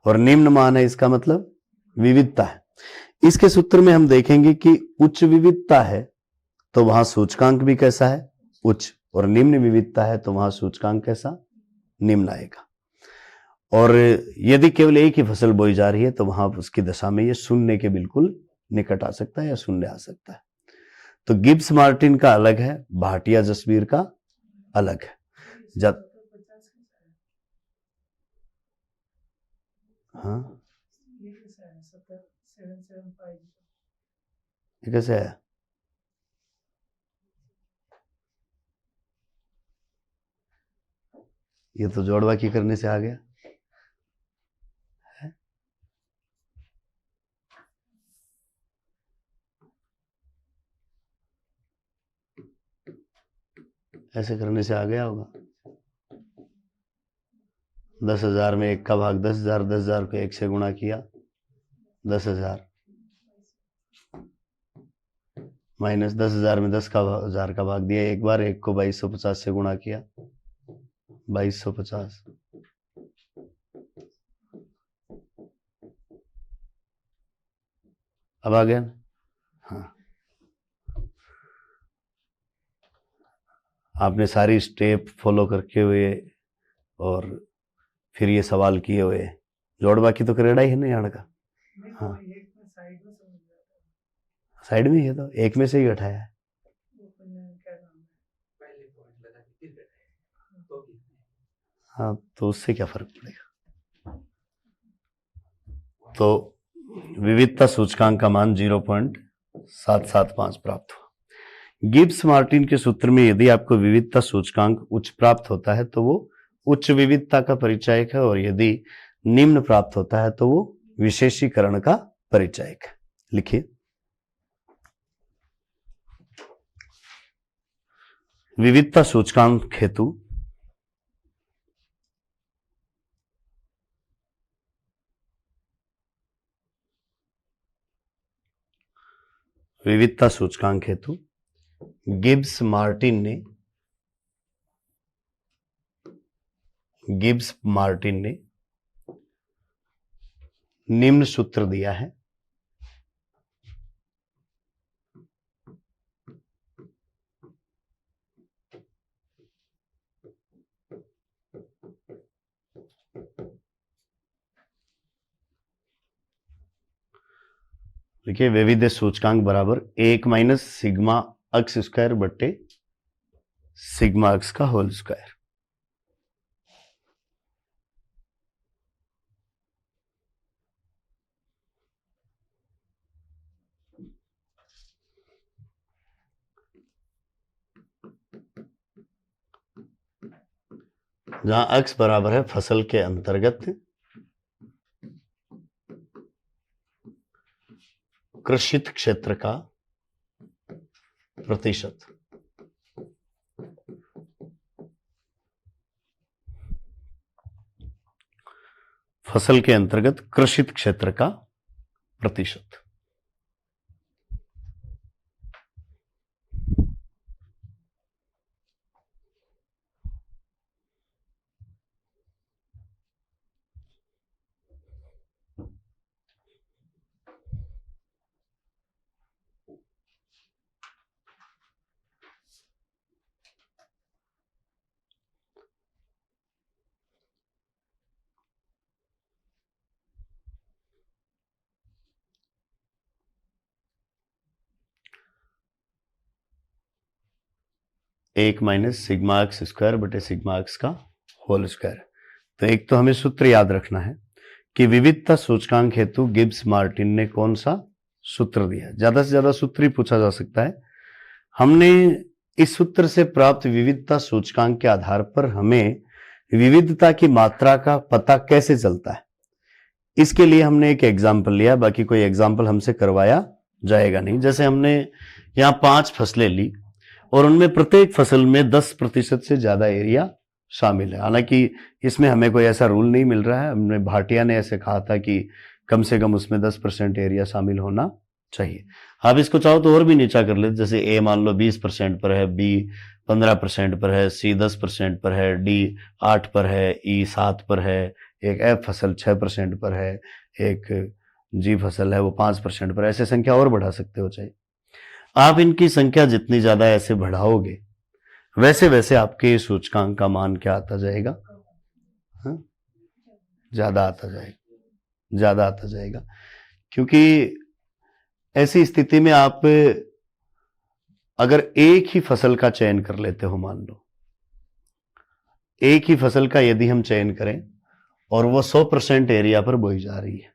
और निम्न मान है इसका मतलब विविधता है। इसके सूत्र में हम देखेंगे कि उच्च विविधता है तो वहां सूचकांक भी कैसा है उच्च, और निम्न विविधता है तो वहां सूचकांक कैसा निम्न आएगा। और यदि केवल एक ही फसल बोई जा रही है तो वहां उसकी दशा में ये शून्य के बिल्कुल निकट आ सकता है या शून्य आ सकता है। तो गिब्स मार्टिन का अलग है, भाटिया जसबीर का अलग है। जब हाँ ये कैसे है ये तो जोड़बाकी करने से आ गया है? ऐसे करने से आ गया होगा। 10,000 में 1 का भाग 10,000, 10,000 को 1 से गुणा किया 10,000, माइनस 10,000 में 10,000 का भाग दिया एक बार, 1 को 2250 से गुणा किया 2250। अब आ गया ना? हाँ, आपने सारी स्टेप फॉलो करके हुए और फिर ये सवाल किए हुए, जोड़ बाकी तो करेड़ा ही है ना यहाँ का। हाँ साइड में ही है तो एक में से ही घटाया है। हाँ तो उससे क्या फर्क पड़ेगा। तो विविधता सूचकांक का मान 0.775 प्राप्त हुआ। गिब्स मार्टिन के सूत्र में यदि आपको विविधता सूचकांक उच्च प्राप्त होता है तो वो उच्च विविधता का परिचायक है, और यदि निम्न प्राप्त होता है तो वो विशेषीकरण का परिचायक है। लिखिए, विविधता सूचकांक हेतु विविधता सूचकांक हेतु गिब्स मार्टिन ने निम्न सूत्र दिया है। देखिए, वैविध्य सूचकांक बराबर 1 माइनस सिग्मा अक्स स्क्वायर बट्टे सिग्मा अक्स का होल स्क्वायर। जहां अक्स बराबर है फसल के अंतर्गत कृषित क्षेत्र का प्रतिशत। फसल के अंतर्गत कृषित क्षेत्र का प्रतिशत। एक माइनस सिग्मा एक्स स्क्वायर बटे सिग्मा एक्स का होल स्क्वायर। तो एक तो हमें सूत्र याद रखना है कि विविधता सूचकांक हेतु गिब्स मार्टिन ने कौन सा सूत्र दिया। ज्यादा से ज्यादा सूत्र ही पूछा जा सकता है। हमने इस सूत्र से प्राप्त विविधता सूचकांक के आधार पर हमें विविधता की मात्रा का पता कैसे चलता है, इसके लिए हमने एक एग्जाम्पल लिया। बाकी कोई एग्जाम्पल हमसे करवाया जाएगा नहीं। जैसे हमने यहां 5 फसलें ली और उनमें प्रत्येक फसल में 10% से ज्यादा एरिया शामिल है। हालांकि इसमें हमें कोई ऐसा रूल नहीं मिल रहा है। हमने भाटिया ने ऐसे कहा था कि कम से कम उसमें 10% एरिया शामिल होना चाहिए। आप इसको चाहो तो और भी नीचा कर लेते, जैसे ए मान लो 20% पर है, बी 15% पर है, सी 10% पर है, डी 8 पर है, ई 7 पर है, एक एफ फसल 6% पर है, एक जी फसल है वो 5% पर। ऐसे संख्या और बढ़ा सकते हो चाहे। आप इनकी संख्या जितनी ज्यादा ऐसे बढ़ाओगे वैसे वैसे आपके सूचकांक का मान क्या आता जाएगा, हाँ? ज्यादा आता जाएगा, ज्यादा आता जाएगा। क्योंकि ऐसी स्थिति में आप अगर एक ही फसल का चयन कर लेते हो, मान लो एक ही फसल का यदि हम चयन करें और वो 100% एरिया पर बोई जा रही है,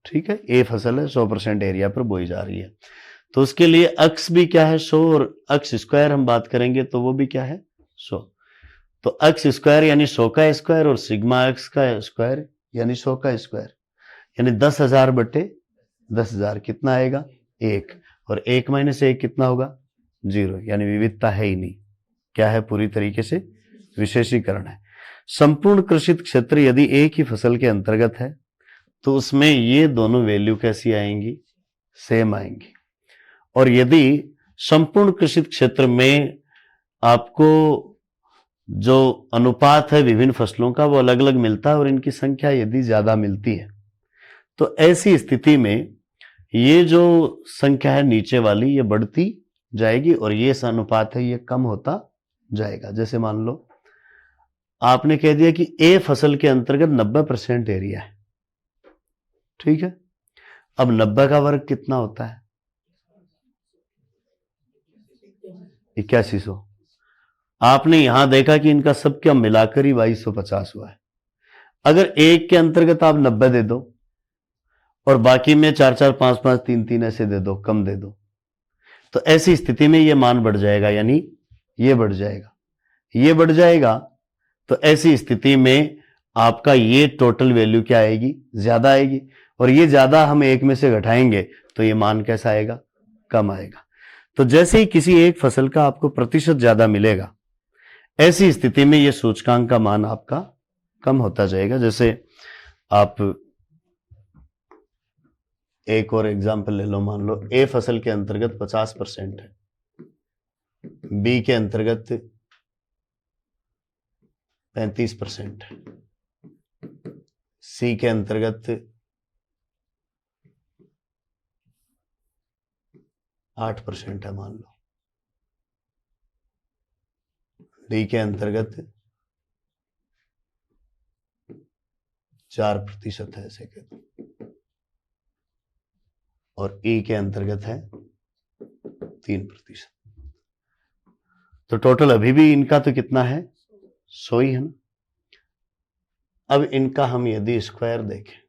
ठीक है, ए फसल है 100% एरिया पर बोई जा रही है, तो उसके लिए अक्स भी क्या है 100 और अक्स स्क्वायर हम बात करेंगे तो वो भी क्या है 100। तो अक्स स्क्वायर यानी 100 का स्क्वायर और सिग्मा एक्स का स्क्वायर यानी 100 का स्क्वायर, यानी 10,000 बटे 10,000 कितना आएगा 1, और 1 माइनस 1 कितना होगा 0, यानी विविधता है ही नहीं। क्या है, पूरी तरीके से विशेषीकरण है। संपूर्ण कृषित क्षेत्र यदि एक ही फसल के अंतर्गत है तो उसमें ये दोनों वैल्यू कैसी आएंगी, सेम आएंगी। और यदि संपूर्ण कृषित क्षेत्र में आपको जो अनुपात है विभिन्न फसलों का वो अलग अलग मिलता है और इनकी संख्या यदि ज्यादा मिलती है तो ऐसी स्थिति में ये जो संख्या है नीचे वाली ये बढ़ती जाएगी और ये अनुपात है ये कम होता जाएगा। जैसे मान लो आपने कह दिया कि ए फसल के अंतर्गत 90% एरिया है, ठीक है। अब 90 का वर्ग कितना होता है 8100। आपने यहां देखा कि इनका सब क्या मिलाकर ही 2250 हुआ है। अगर एक के अंतर्गत आप 90 दे दो और बाकी में 4-4, 5-5, 3-3 ऐसे दे दो, कम दे दो, तो ऐसी स्थिति में ये मान बढ़ जाएगा, यानी ये बढ़ जाएगा, ये बढ़ जाएगा। तो ऐसी स्थिति में आपका ये टोटल वैल्यू क्या आएगी, ज्यादा आएगी। और ये ज्यादा हम एक में से घटाएंगे तो ये मान कैसा आएगा, कम आएगा। तो जैसे ही किसी एक फसल का आपको प्रतिशत ज्यादा मिलेगा ऐसी स्थिति में ये सूचकांक का मान आपका कम होता जाएगा। जैसे आप एक और एग्जांपल ले लो, मान लो ए फसल के अंतर्गत 50% है, बी के अंतर्गत 35% है, सी के अंतर्गत 8% है मान लो, डी के अंतर्गत 4% है ऐसे कहते, और ई के अंतर्गत है 3%। तो टोटल अभी भी इनका तो कितना है, 100 ही है ना। अब इनका हम यदि स्क्वायर देखें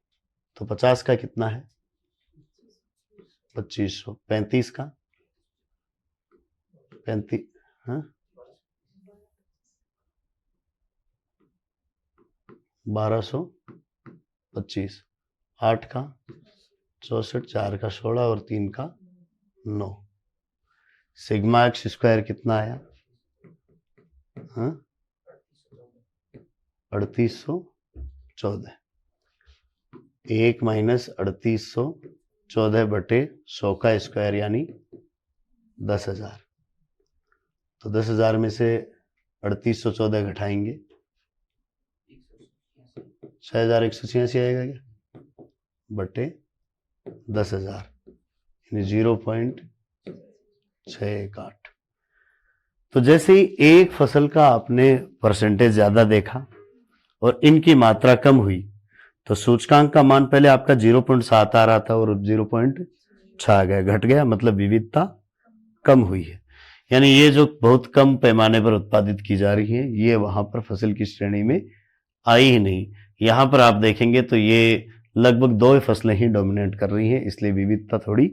तो 50 का कितना है, 2500, 35 का 35, हाँ 1225, 8 का 64, 4 का 16 और 3 का 9। सिग्मा एक्स स्क्वायर कितना आया, हाँ 3814। 1 माइनस 3814 बटे 100 का स्क्वायर यानी 10,000। तो 10,000 में से 3814 घटाएंगे 6,186 आएगा क्या, बटे 10,000 यानी 0.618। तो जैसे ही एक फसल का आपने परसेंटेज ज्यादा देखा और इनकी मात्रा कम हुई तो सूचकांक का मान पहले आपका 0.7 आ रहा था और 0.6 आ गया, घट गया, मतलब विविधता कम हुई है। यानी ये जो बहुत कम पैमाने पर उत्पादित की जा रही है ये वहां पर फसल की श्रेणी में आई ही नहीं। यहां पर आप देखेंगे तो ये लगभग 2 फसलें ही डोमिनेट कर रही हैं, इसलिए विविधता थोड़ी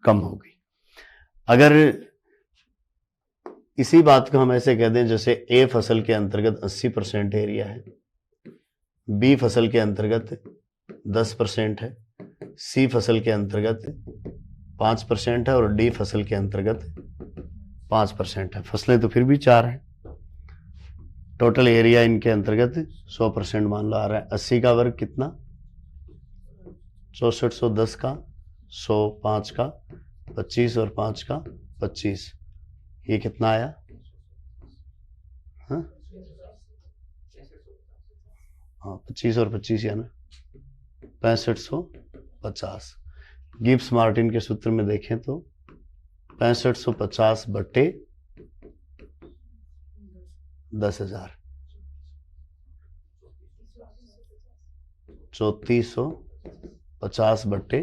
कम हो गई। अगर इसी बात को हम ऐसे कह दें जैसे ए फसल के अंतर्गत 80% एरिया है, बी फसल के अंतर्गत 10% है, सी फसल के अंतर्गत 5% है और डी फसल के अंतर्गत 5% है। फसलें तो फिर भी 4 हैं। टोटल एरिया इनके अंतर्गत 100% मान लो आ रहा है। 80 का वर्ग कितना, 6410 का 100, 5 का 25 और 5 का 25, ये कितना आया, हाँ 25 और 25 या ना 6550। गिब्स मार्टिन के सूत्र में देखें तो 6550 बटे 10,000, 3450 बटे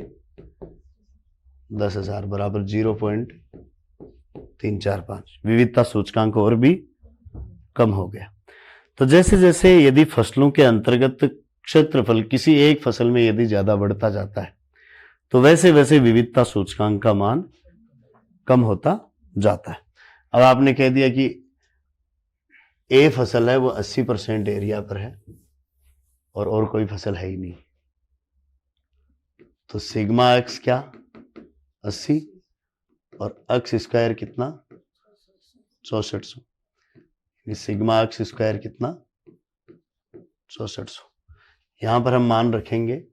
10,000 बराबर 0.345। विविधता सूचकांक और भी कम हो गया। तो जैसे जैसे यदि फसलों के अंतर्गत क्षेत्रफल किसी एक फसल में यदि ज्यादा बढ़ता जाता है तो वैसे वैसे विविधता सूचकांक का मान कम होता जाता है। अब आपने कह दिया कि ए फसल है वो 80% एरिया पर है और कोई फसल है ही नहीं, तो सिग्मा एक्स क्या 80 और एक्स स्क्वायर कितना 6400, सिग्मा एक्स स्क्वायर कितना 6400। यहां पर हम मान रखेंगे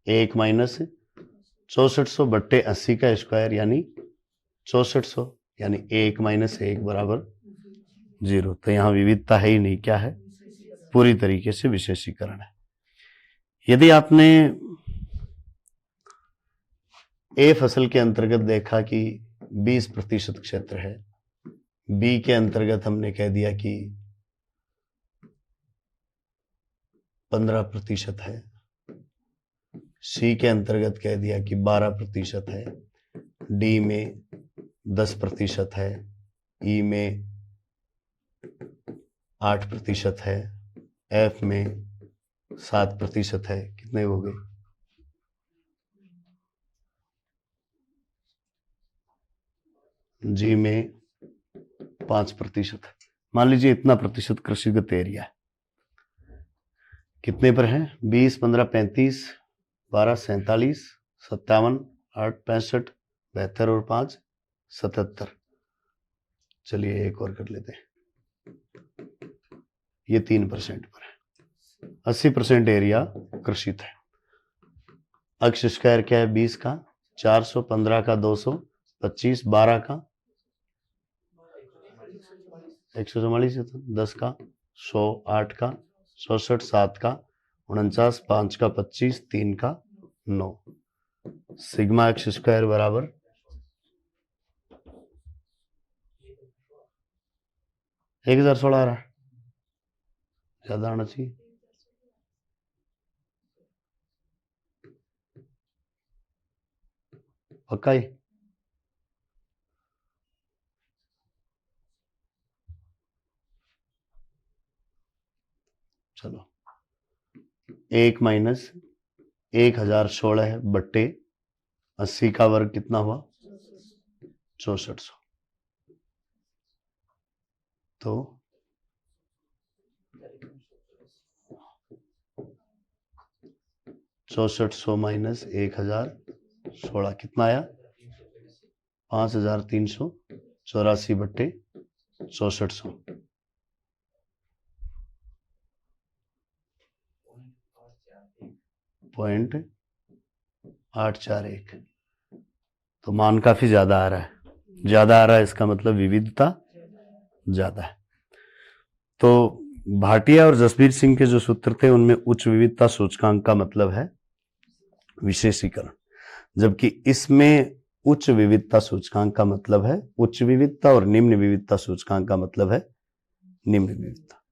1 माइनस 6400 बट्टे 80 का स्क्वायर यानी 6400, यानी 1 माइनस 1 बराबर 0। तो यहां विविधता है ही नहीं, क्या है, पूरी तरीके से विशेषीकरण है। यदि आपने ए फसल के अंतर्गत देखा कि 20% क्षेत्र है, बी के अंतर्गत हमने कह दिया कि 15% है, सी के अंतर्गत कह दिया कि 12% है, डी में 10% है, ई में 8% है, एफ में 7% है, कितने हो गए, जी में 5% है। मान लीजिए इतना प्रतिशत कृषिगत एरिया है, कितने पर है, 20, 15, 35, 12, 47, 57, 8, 65, 72 और 5, 77। चलिए एक और कर लेते हैं, ये 3% पर है। 80% एरिया कृषित है। अक्ष स्क्वायर क्या है, 20 का 400, 15 का 200, 25, 12 का 144, 10 का 100, 8 का 66, 7 का 49, 5 का 25, 3 का 9। सिग्मा एक्स स्क्वायर बराबर 1016 आ रहा है, ज्यादा आना चाहिए। पक्का ही चलो 1 माइनस 1016 बट्टे 80 का वर्ग कितना हुआ 6400। तो 6400 माइनस 1016 कितना आया 5384 बट्टे 6400। 0.841। तो मान काफी ज्यादा आ रहा है, इसका मतलब विविधता ज्यादा है। तो भाटिया और जसबीर सिंह के जो सूत्र थे उनमें उच्च विविधता सूचकांक का मतलब है विशेषीकरण, जबकि इसमें उच्च विविधता सूचकांक का मतलब है उच्च विविधता और निम्न विविधता सूचकांक का मतलब है निम्न विविधता।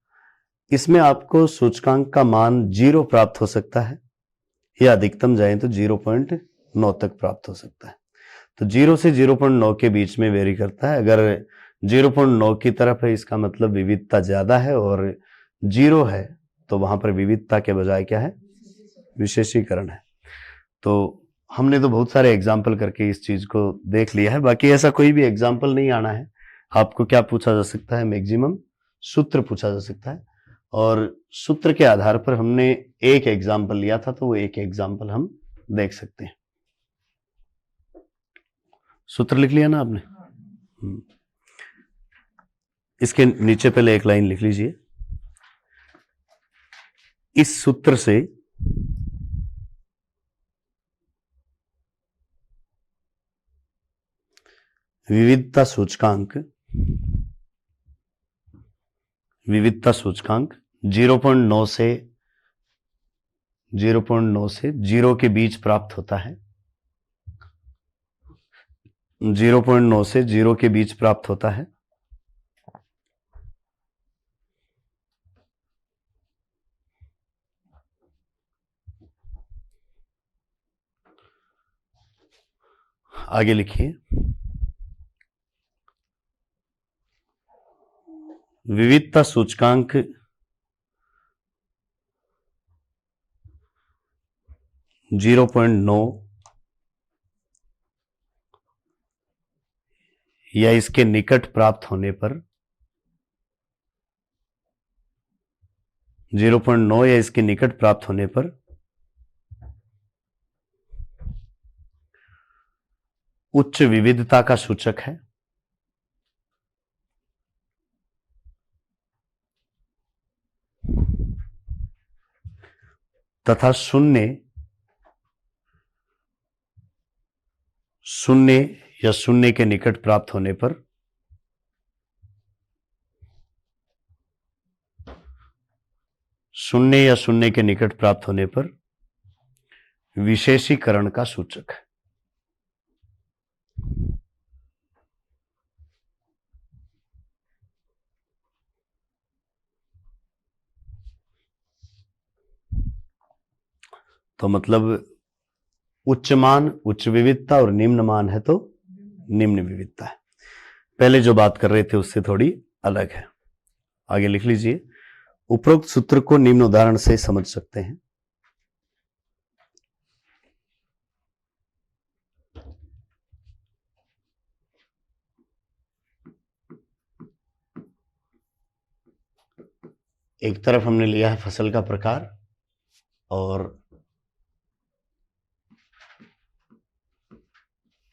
इसमें आपको सूचकांक का मान 0 प्राप्त हो सकता है या अधिकतम जाए तो 0.9 तक प्राप्त हो सकता है। तो 0 से 0.9 के बीच में वेरी करता है। अगर 0.9 की तरफ है इसका मतलब विविधता ज्यादा है, और 0 है तो वहां पर विविधता के बजाय क्या है विशेषीकरण है। तो हमने तो बहुत सारे एग्जाम्पल करके इस चीज को देख लिया है, बाकी ऐसा कोई भी एग्जाम्पल नहीं आना है। आपको क्या पूछा जा सकता है, मैक्सिमम सूत्र पूछा जा सकता है, और सूत्र के आधार पर हमने एक एग्जाम्पल लिया था तो वो एक एग्जाम्पल हम देख सकते हैं। सूत्र लिख लिया ना आपने? इसके नीचे पहले एक लाइन लिख लीजिए। इस सूत्र से विविधता सूचकांक 0.9 से 0 के बीच प्राप्त होता है। 0.9 से 0 के बीच प्राप्त होता है। आगे लिखिए, विविधता सूचकांक 0.9 या इसके निकट प्राप्त होने पर 0.9 या इसके निकट प्राप्त होने पर उच्च विविधता का सूचक है। तथा शून्य या शून्य के निकट प्राप्त होने पर विशेषीकरण का सूचक है। तो मतलब उच्च मान उच्च विविधता और निम्न मान है तो निम्न विविधता है। पहले जो बात कर रहे थे उससे थोड़ी अलग है। आगे लिख लीजिए, उपरोक्त सूत्र को निम्न उदाहरण से समझ सकते हैं। एक तरफ हमने लिया है फसल का प्रकार और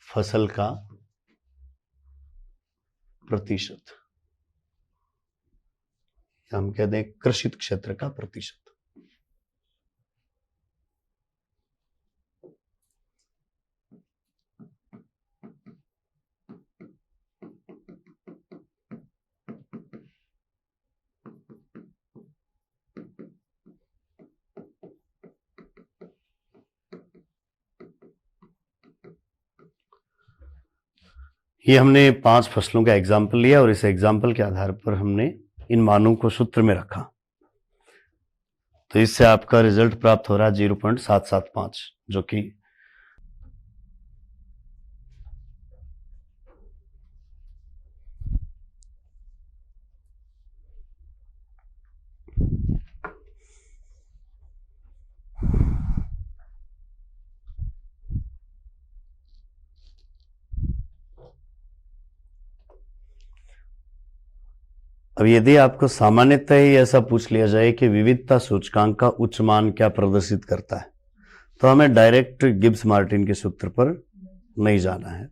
फसल का प्रतिशत, हम कह दें कृषित क्षेत्र का प्रतिशत। ये हमने 5 फसलों का एग्जाम्पल लिया और इस एग्जाम्पल के आधार पर हमने इन मानों को सूत्र में रखा। तो इससे आपका रिजल्ट प्राप्त हो रहा है 0.775, जो कि अब यदि आपको सामान्यतः ही ऐसा पूछ लिया जाए कि विविधता सूचकांक का उच्च मान क्या प्रदर्शित करता है, तो हमें डायरेक्ट गिब्स मार्टिन के सूत्र पर नहीं जाना है।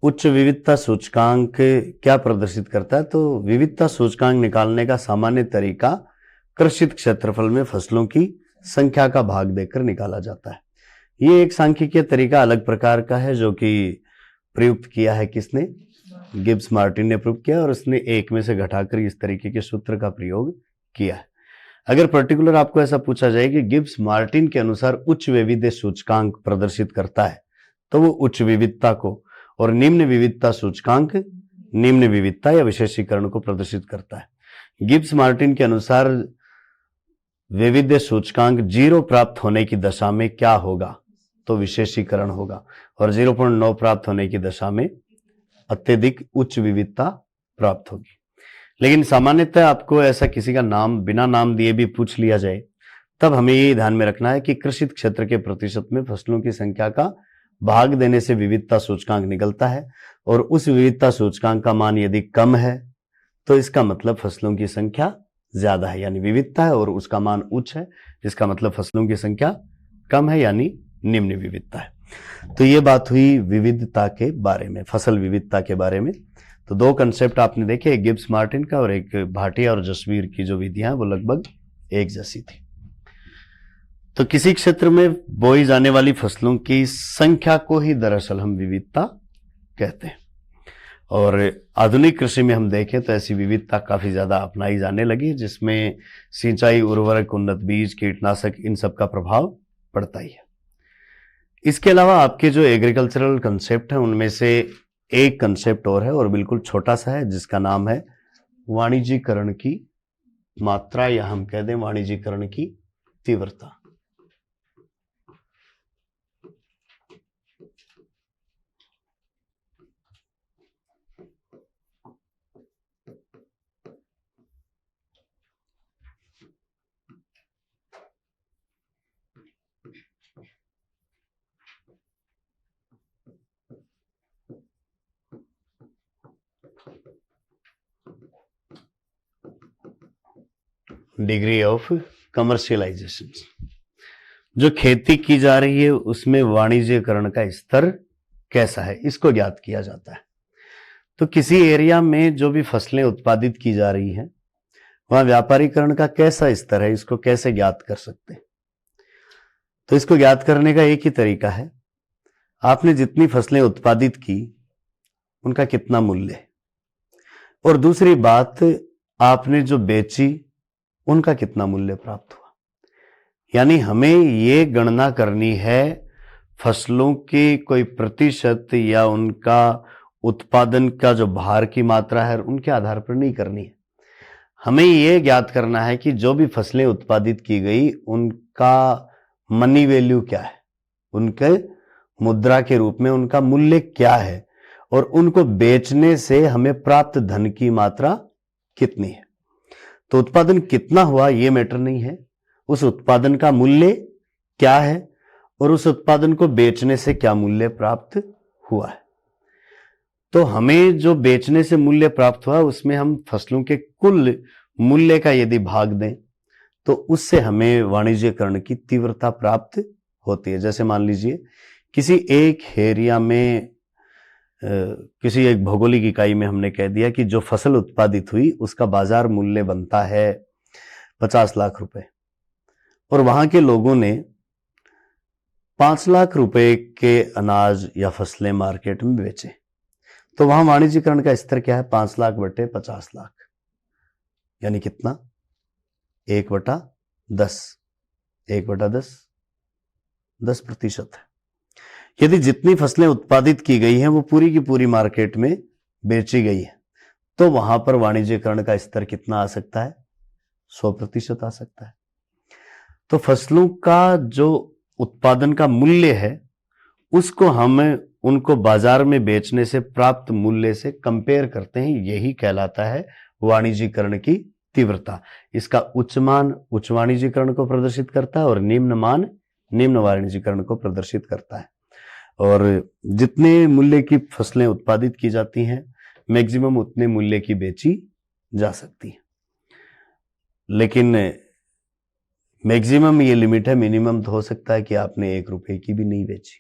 उच्च विविधता सूचकांक क्या प्रदर्शित करता है, तो विविधता सूचकांक निकालने का सामान्य तरीका कृषित क्षेत्रफल में फसलों की संख्या का भाग देकर निकाला जाता है। ये एक सांख्यिकीय तरीका अलग प्रकार का है जो कि प्रयुक्त किया है किसने, गिब्स मार्टिन ने प्रयुक्त किया, और उसने एक में से घटाकर इस तरीके के सूत्र का प्रयोग किया है। अगर पर्टिकुलर आपको ऐसा पूछा जाए कि गिब्स मार्टिन के अनुसार उच्च वैविध्य सूचकांक प्रदर्शित करता है, तो वो उच्च विविधता को, और निम्न विविधता सूचकांक निम्न विविधता या विशेषीकरण को प्रदर्शित करता है। गिब्स मार्टिन के अनुसार वैविध्य सूचकांक 0 प्राप्त होने की दशा में क्या होगा, तो विशेषीकरण होगा, और 0.9 प्राप्त होने की दशा में अत्यधिक उच्च विविधता प्राप्त होगी। लेकिन सामान्यतः आपको ऐसा किसी का नाम बिना नाम दिए भी पूछ लिया जाए, तब हमें ये ध्यान में रखना है कि कृषित क्षेत्र के प्रतिशत में फसलों की संख्या का भाग देने से विविधता सूचकांक निकलता है, और उस विविधता सूचकांक का मान यदि कम है तो इसका मतलब फसलों की संख्या ज्यादा है, यानी विविधता है, और उसका मान उच्च है, जिसका मतलब फसलों की संख्या कम है, यानी निम्न विविधता है। तो ये बात हुई विविधता के बारे में, फसल विविधता के बारे में। तो दो कंसेप्ट आपने देखे, एक गिब्स मार्टिन का और एक भाटिया और जसवीर की जो विधियां हैं वो लगभग एक जैसी थी। तो किसी क्षेत्र में बोई जाने वाली फसलों की संख्या को ही दरअसल हम विविधता कहते हैं, और आधुनिक कृषि में हम देखें तो ऐसी विविधता काफी ज्यादा अपनाई जाने लगी, जिसमें सिंचाई, उर्वरक, उन्नत बीज, कीटनाशक, इन सब का प्रभाव पड़ता ही है। इसके अलावा आपके जो एग्रीकल्चरल कंसेप्ट हैं उनमें से एक कंसेप्ट और है, और बिल्कुल छोटा सा है, जिसका नाम है वाणिज्यीकरण की मात्रा, या हम कह दें वाणिज्यीकरण की तीव्रता। डिग्री ऑफ कमर्शियलाइजेशन, जो खेती की जा रही है उसमें वाणिज्यीकरण का स्तर कैसा है, इसको ज्ञात किया जाता है। तो किसी एरिया में जो भी फसलें उत्पादित की जा रही हैं वहां व्यापारीकरण का कैसा स्तर है, इसको कैसे ज्ञात कर सकते हैं। तो इसको ज्ञात करने का एक ही तरीका है, आपने जितनी फसलें उत्पादित की उनका कितना मूल्य है, और दूसरी बात आपने जो बेची उनका कितना मूल्य प्राप्त हुआ। यानी हमें ये गणना करनी है फसलों की कोई प्रतिशत या उनका उत्पादन का जो भार की मात्रा है उनके आधार पर नहीं करनी है। हमें ये ज्ञात करना है कि जो भी फसलें उत्पादित की गई उनका मनी वैल्यू क्या है, उनके मुद्रा के रूप में उनका मूल्य क्या है, और उनको बेचने से हमें प्राप्त धन की मात्रा कितनी है। तो उत्पादन कितना हुआ ये मैटर नहीं है, उस उत्पादन का मूल्य क्या है और उस उत्पादन को बेचने से क्या मूल्य प्राप्त हुआ है। तो हमें जो बेचने से मूल्य प्राप्त हुआ उसमें हम फसलों के कुल मूल्य का यदि भाग दें तो उससे हमें वाणिज्यीकरण की तीव्रता प्राप्त होती है। जैसे मान लीजिए किसी एक एरिया में किसी एक भौगोलिक इकाई में हमने कह दिया कि जो फसल उत्पादित हुई उसका बाजार मूल्य बनता है 50 लाख रुपए, और वहां के लोगों ने 5 लाख रुपए के अनाज या फसलें मार्केट में बेचे, तो वहां वाणिज्यीकरण का स्तर क्या है, 5 लाख बटे 50 लाख, यानी कितना, 1/10, 1/10, 10% है। यदि जितनी फसलें उत्पादित की गई हैं वो पूरी की पूरी मार्केट में बेची गई है तो वहां पर वाणिज्यीकरण का स्तर कितना आ सकता है, 100% आ सकता है। तो फसलों का जो उत्पादन का मूल्य है उसको हम उनको बाजार में बेचने से प्राप्त मूल्य से कंपेयर करते हैं, यही कहलाता है वाणिज्यीकरण की तीव्रता। इसका उच्च मान उच्च वाणिज्यीकरण को प्रदर्शित करता है और निम्न मान निम्न वाणिज्यीकरण को प्रदर्शित करता है। और जितने मूल्य की फसलें उत्पादित की जाती हैं मैक्सिमम उतने मूल्य की बेची जा सकती है, लेकिन मैक्सिमम ये लिमिट है, मिनिमम तो हो सकता है कि आपने 1 रुपए की भी नहीं बेची,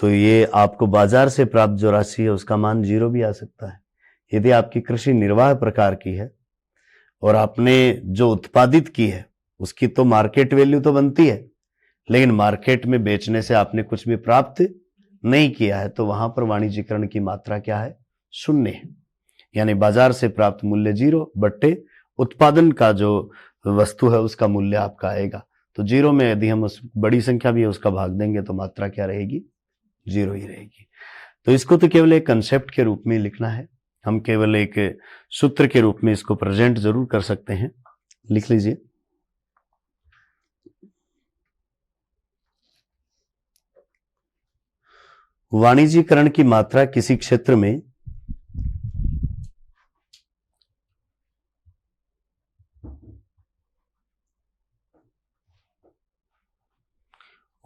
तो ये आपको बाजार से प्राप्त जो राशि है उसका मान 0 भी आ सकता है। यदि आपकी कृषि निर्वाह प्रकार की है और आपने जो उत्पादित की है उसकी तो मार्केट वैल्यू तो बनती है, लेकिन मार्केट में बेचने से आपने कुछ भी प्राप्त नहीं किया है, तो वहां पर वाणिज्यिकरण की मात्रा क्या है? 0 है। यानी बाजार से प्राप्त मूल्य 0 बट्टे उत्पादन का जो वस्तु है उसका मूल्य आपका आएगा। तो 0 में यदि हम उस बड़ी संख्या भी है उसका भाग देंगे तो मात्रा क्या रहेगी? 0 ही रहेगी। तो इसको तो केवल एक कंसेप्ट के रूप में लिखना है, हम केवल एक सूत्र के रूप में इसको प्रेजेंट जरूर कर सकते हैं। लिख लीजिए, वाणिज्यिकरण की मात्रा किसी क्षेत्र में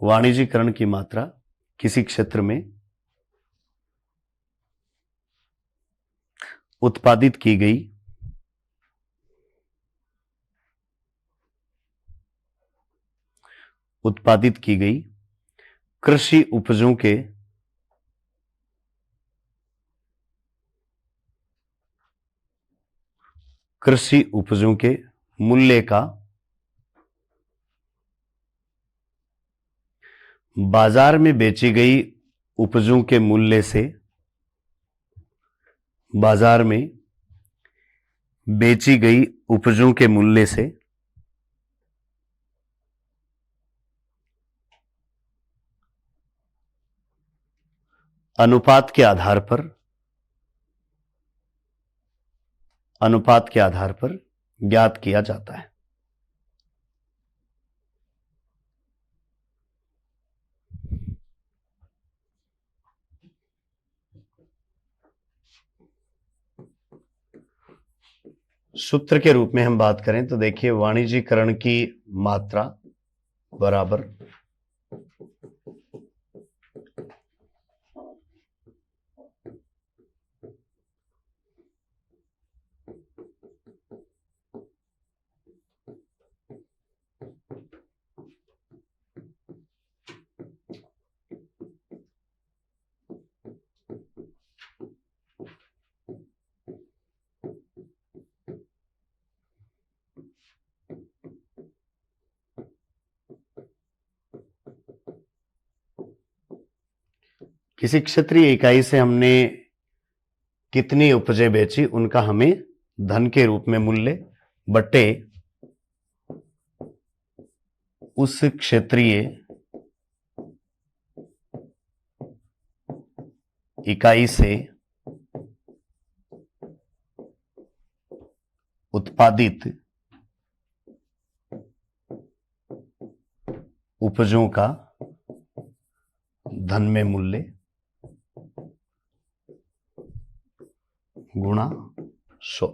वाणिज्यिकरण की मात्रा किसी क्षेत्र में उत्पादित की गई कृषि उपजों के मूल्य का बाजार में बेची गई उपजों के मूल्य से बाजार में बेची गई उपजों के मूल्य से अनुपात के आधार पर ज्ञात किया जाता है। सूत्र के रूप में हम बात करें तो देखिए, वाणिज्यिकरण की मात्रा बराबर किसी क्षेत्रीय इकाई से हमने कितनी उपजें बेची उनका हमें धन के रूप में मूल्य बट्टे उस क्षेत्रीय इकाई से उत्पादित उपजों का धन में मूल्य गुणा 100।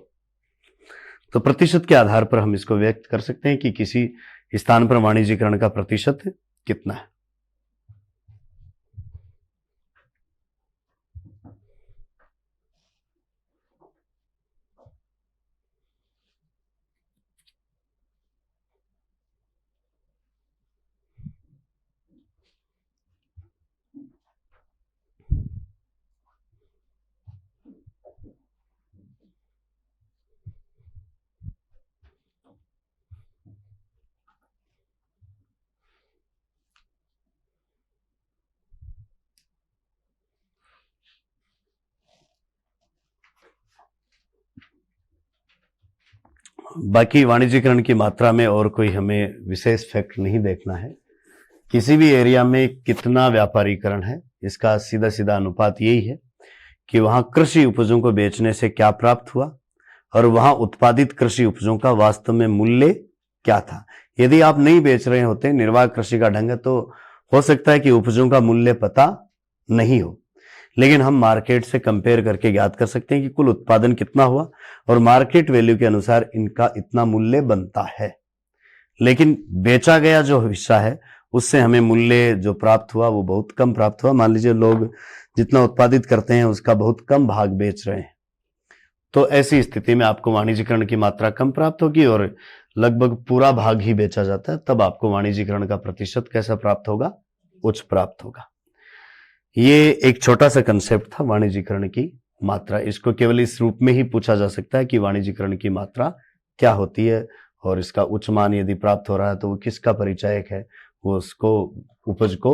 तो प्रतिशत के आधार पर हम इसको व्यक्त कर सकते हैं कि किसी स्थान पर वाणिज्यिकरण का प्रतिशत कितना है। बाकी वाणिज्यिकरण की मात्रा में और कोई हमें विशेष फैक्ट नहीं देखना है। किसी भी एरिया में कितना व्यापारीकरण है इसका सीधा सीधा अनुपात यही है कि वहां कृषि उपजों को बेचने से क्या प्राप्त हुआ और वहां उत्पादित कृषि उपजों का वास्तव में मूल्य क्या था। यदि आप नहीं बेच रहे होते, निर्वाह कृषि का ढंग है, तो हो सकता है कि उपजों का मूल्य पता नहीं हो, लेकिन हम मार्केट से कंपेयर करके ज्ञात कर सकते हैं कि कुल उत्पादन कितना हुआ और मार्केट वैल्यू के अनुसार इनका इतना मूल्य बनता है। लेकिन बेचा गया जो हिस्सा है उससे हमें मूल्य जो प्राप्त हुआ वो बहुत कम प्राप्त हुआ। मान लीजिए लोग जितना उत्पादित करते हैं उसका बहुत कम भाग बेच रहे हैं, तो ऐसी स्थिति में आपको वाणिज्यिकरण की मात्रा कम प्राप्त होगी और लगभग पूरा भाग ही बेचा जाता है, तब आपको वाणिज्यिकरण का प्रतिशत कैसा प्राप्त होगा? उच्च प्राप्त होगा। ये एक छोटा सा कंसेप्ट था वाणिज्यिकरण की मात्रा। इसको केवल इस रूप में ही पूछा जा सकता है कि वाणिज्यिकरण की मात्रा क्या होती है और इसका उच्च मान यदि प्राप्त हो रहा है तो वो किसका परिचायक है? वो उसको उपज को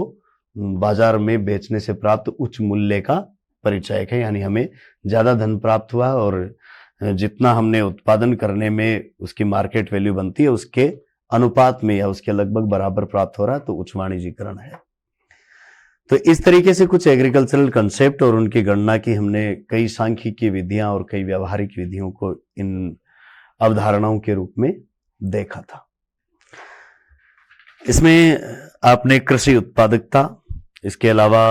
बाजार में बेचने से प्राप्त उच्च मूल्य का परिचायक है, यानी हमें ज्यादा धन प्राप्त हुआ और जितना हमने उत्पादन करने में उसकी मार्केट वैल्यू बनती है उसके अनुपात में या उसके लगभग बराबर प्राप्त हो रहा है, तो उच्च वाणिज्यिकरण है। तो इस तरीके से कुछ एग्रीकल्चरल कंसेप्ट और उनकी गणना की हमने कई सांख्यिकीय विधियां और कई व्यावहारिक विधियों को इन अवधारणाओं के रूप में देखा था। इसमें आपने कृषि उत्पादकता, इसके अलावा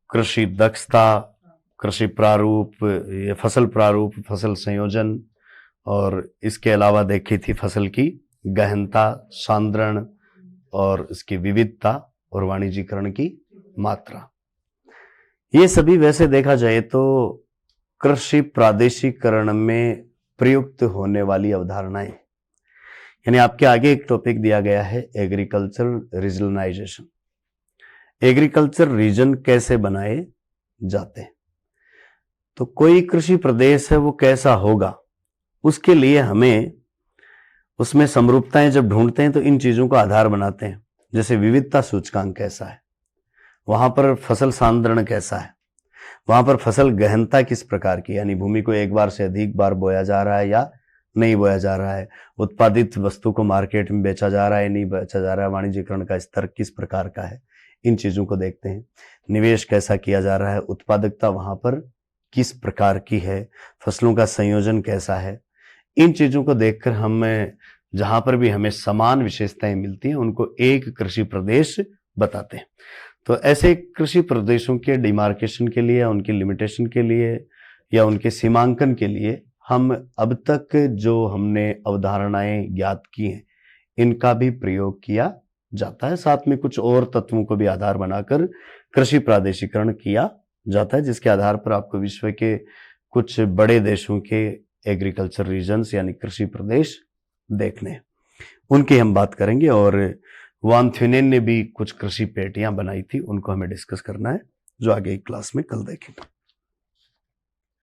कृषि दक्षता, कृषि प्रारूप, ये फसल प्रारूप, फसल संयोजन, और इसके अलावा देखी थी फसल की गहनता, सांद्रण और इसकी विविधता और वाणिज्यिकरण की मात्रा। ये सभी वैसे देखा जाए तो कृषि प्रादेशिकरण में प्रयुक्त होने वाली अवधारणाएं, यानी आपके आगे एक टॉपिक दिया गया है एग्रीकल्चर रीजनलाइजेशन। एग्रीकल्चर रीजन कैसे बनाए जाते हैं, तो कोई कृषि प्रदेश है वो कैसा होगा, उसके लिए हमें उसमें समरूपताएं जब ढूंढते हैं तो इन चीजों को आधार बनाते हैं। जैसे विविधता सूचकांक कैसा है, वहां पर फसल सांद्रण कैसा है, वहां पर फसल गहनता किस प्रकार की, यानी भूमि को एक बार से अधिक बार बोया जा रहा है या नहीं बोया जा रहा है, उत्पादित वस्तु को मार्केट में बेचा जा रहा है नहीं बेचा जा रहा है, वाणिज्यिकरण का स्तर किस प्रकार का है, इन चीजों को देखते हैं। निवेश कैसा किया जा रहा है, उत्पादकता वहां पर किस प्रकार की है, फसलों का संयोजन कैसा है, इन चीजों को देखकर हम जहां पर भी हमें समान विशेषताएं मिलती हैं उनको एक कृषि प्रदेश बताते हैं। तो ऐसे कृषि प्रदेशों के डिमार्केशन के लिए, उनकी लिमिटेशन के लिए या उनके सीमांकन के लिए हम अब तक जो हमने अवधारणाएं ज्ञात की हैं इनका भी प्रयोग किया जाता है। साथ में कुछ और तत्वों को भी आधार बनाकर कृषि प्रादेशिकरण किया जाता है, जिसके आधार पर आपको विश्व के कुछ बड़े देशों के एग्रीकल्चर रीजन्स यानी कृषि प्रदेश देखने, उनकी हम बात करेंगे। और वान थ्यूनेन ने भी कुछ कृषि पेटियां बनाई थी, उनको हमें डिस्कस करना है, जो आगे एक क्लास में कल देखेंगे।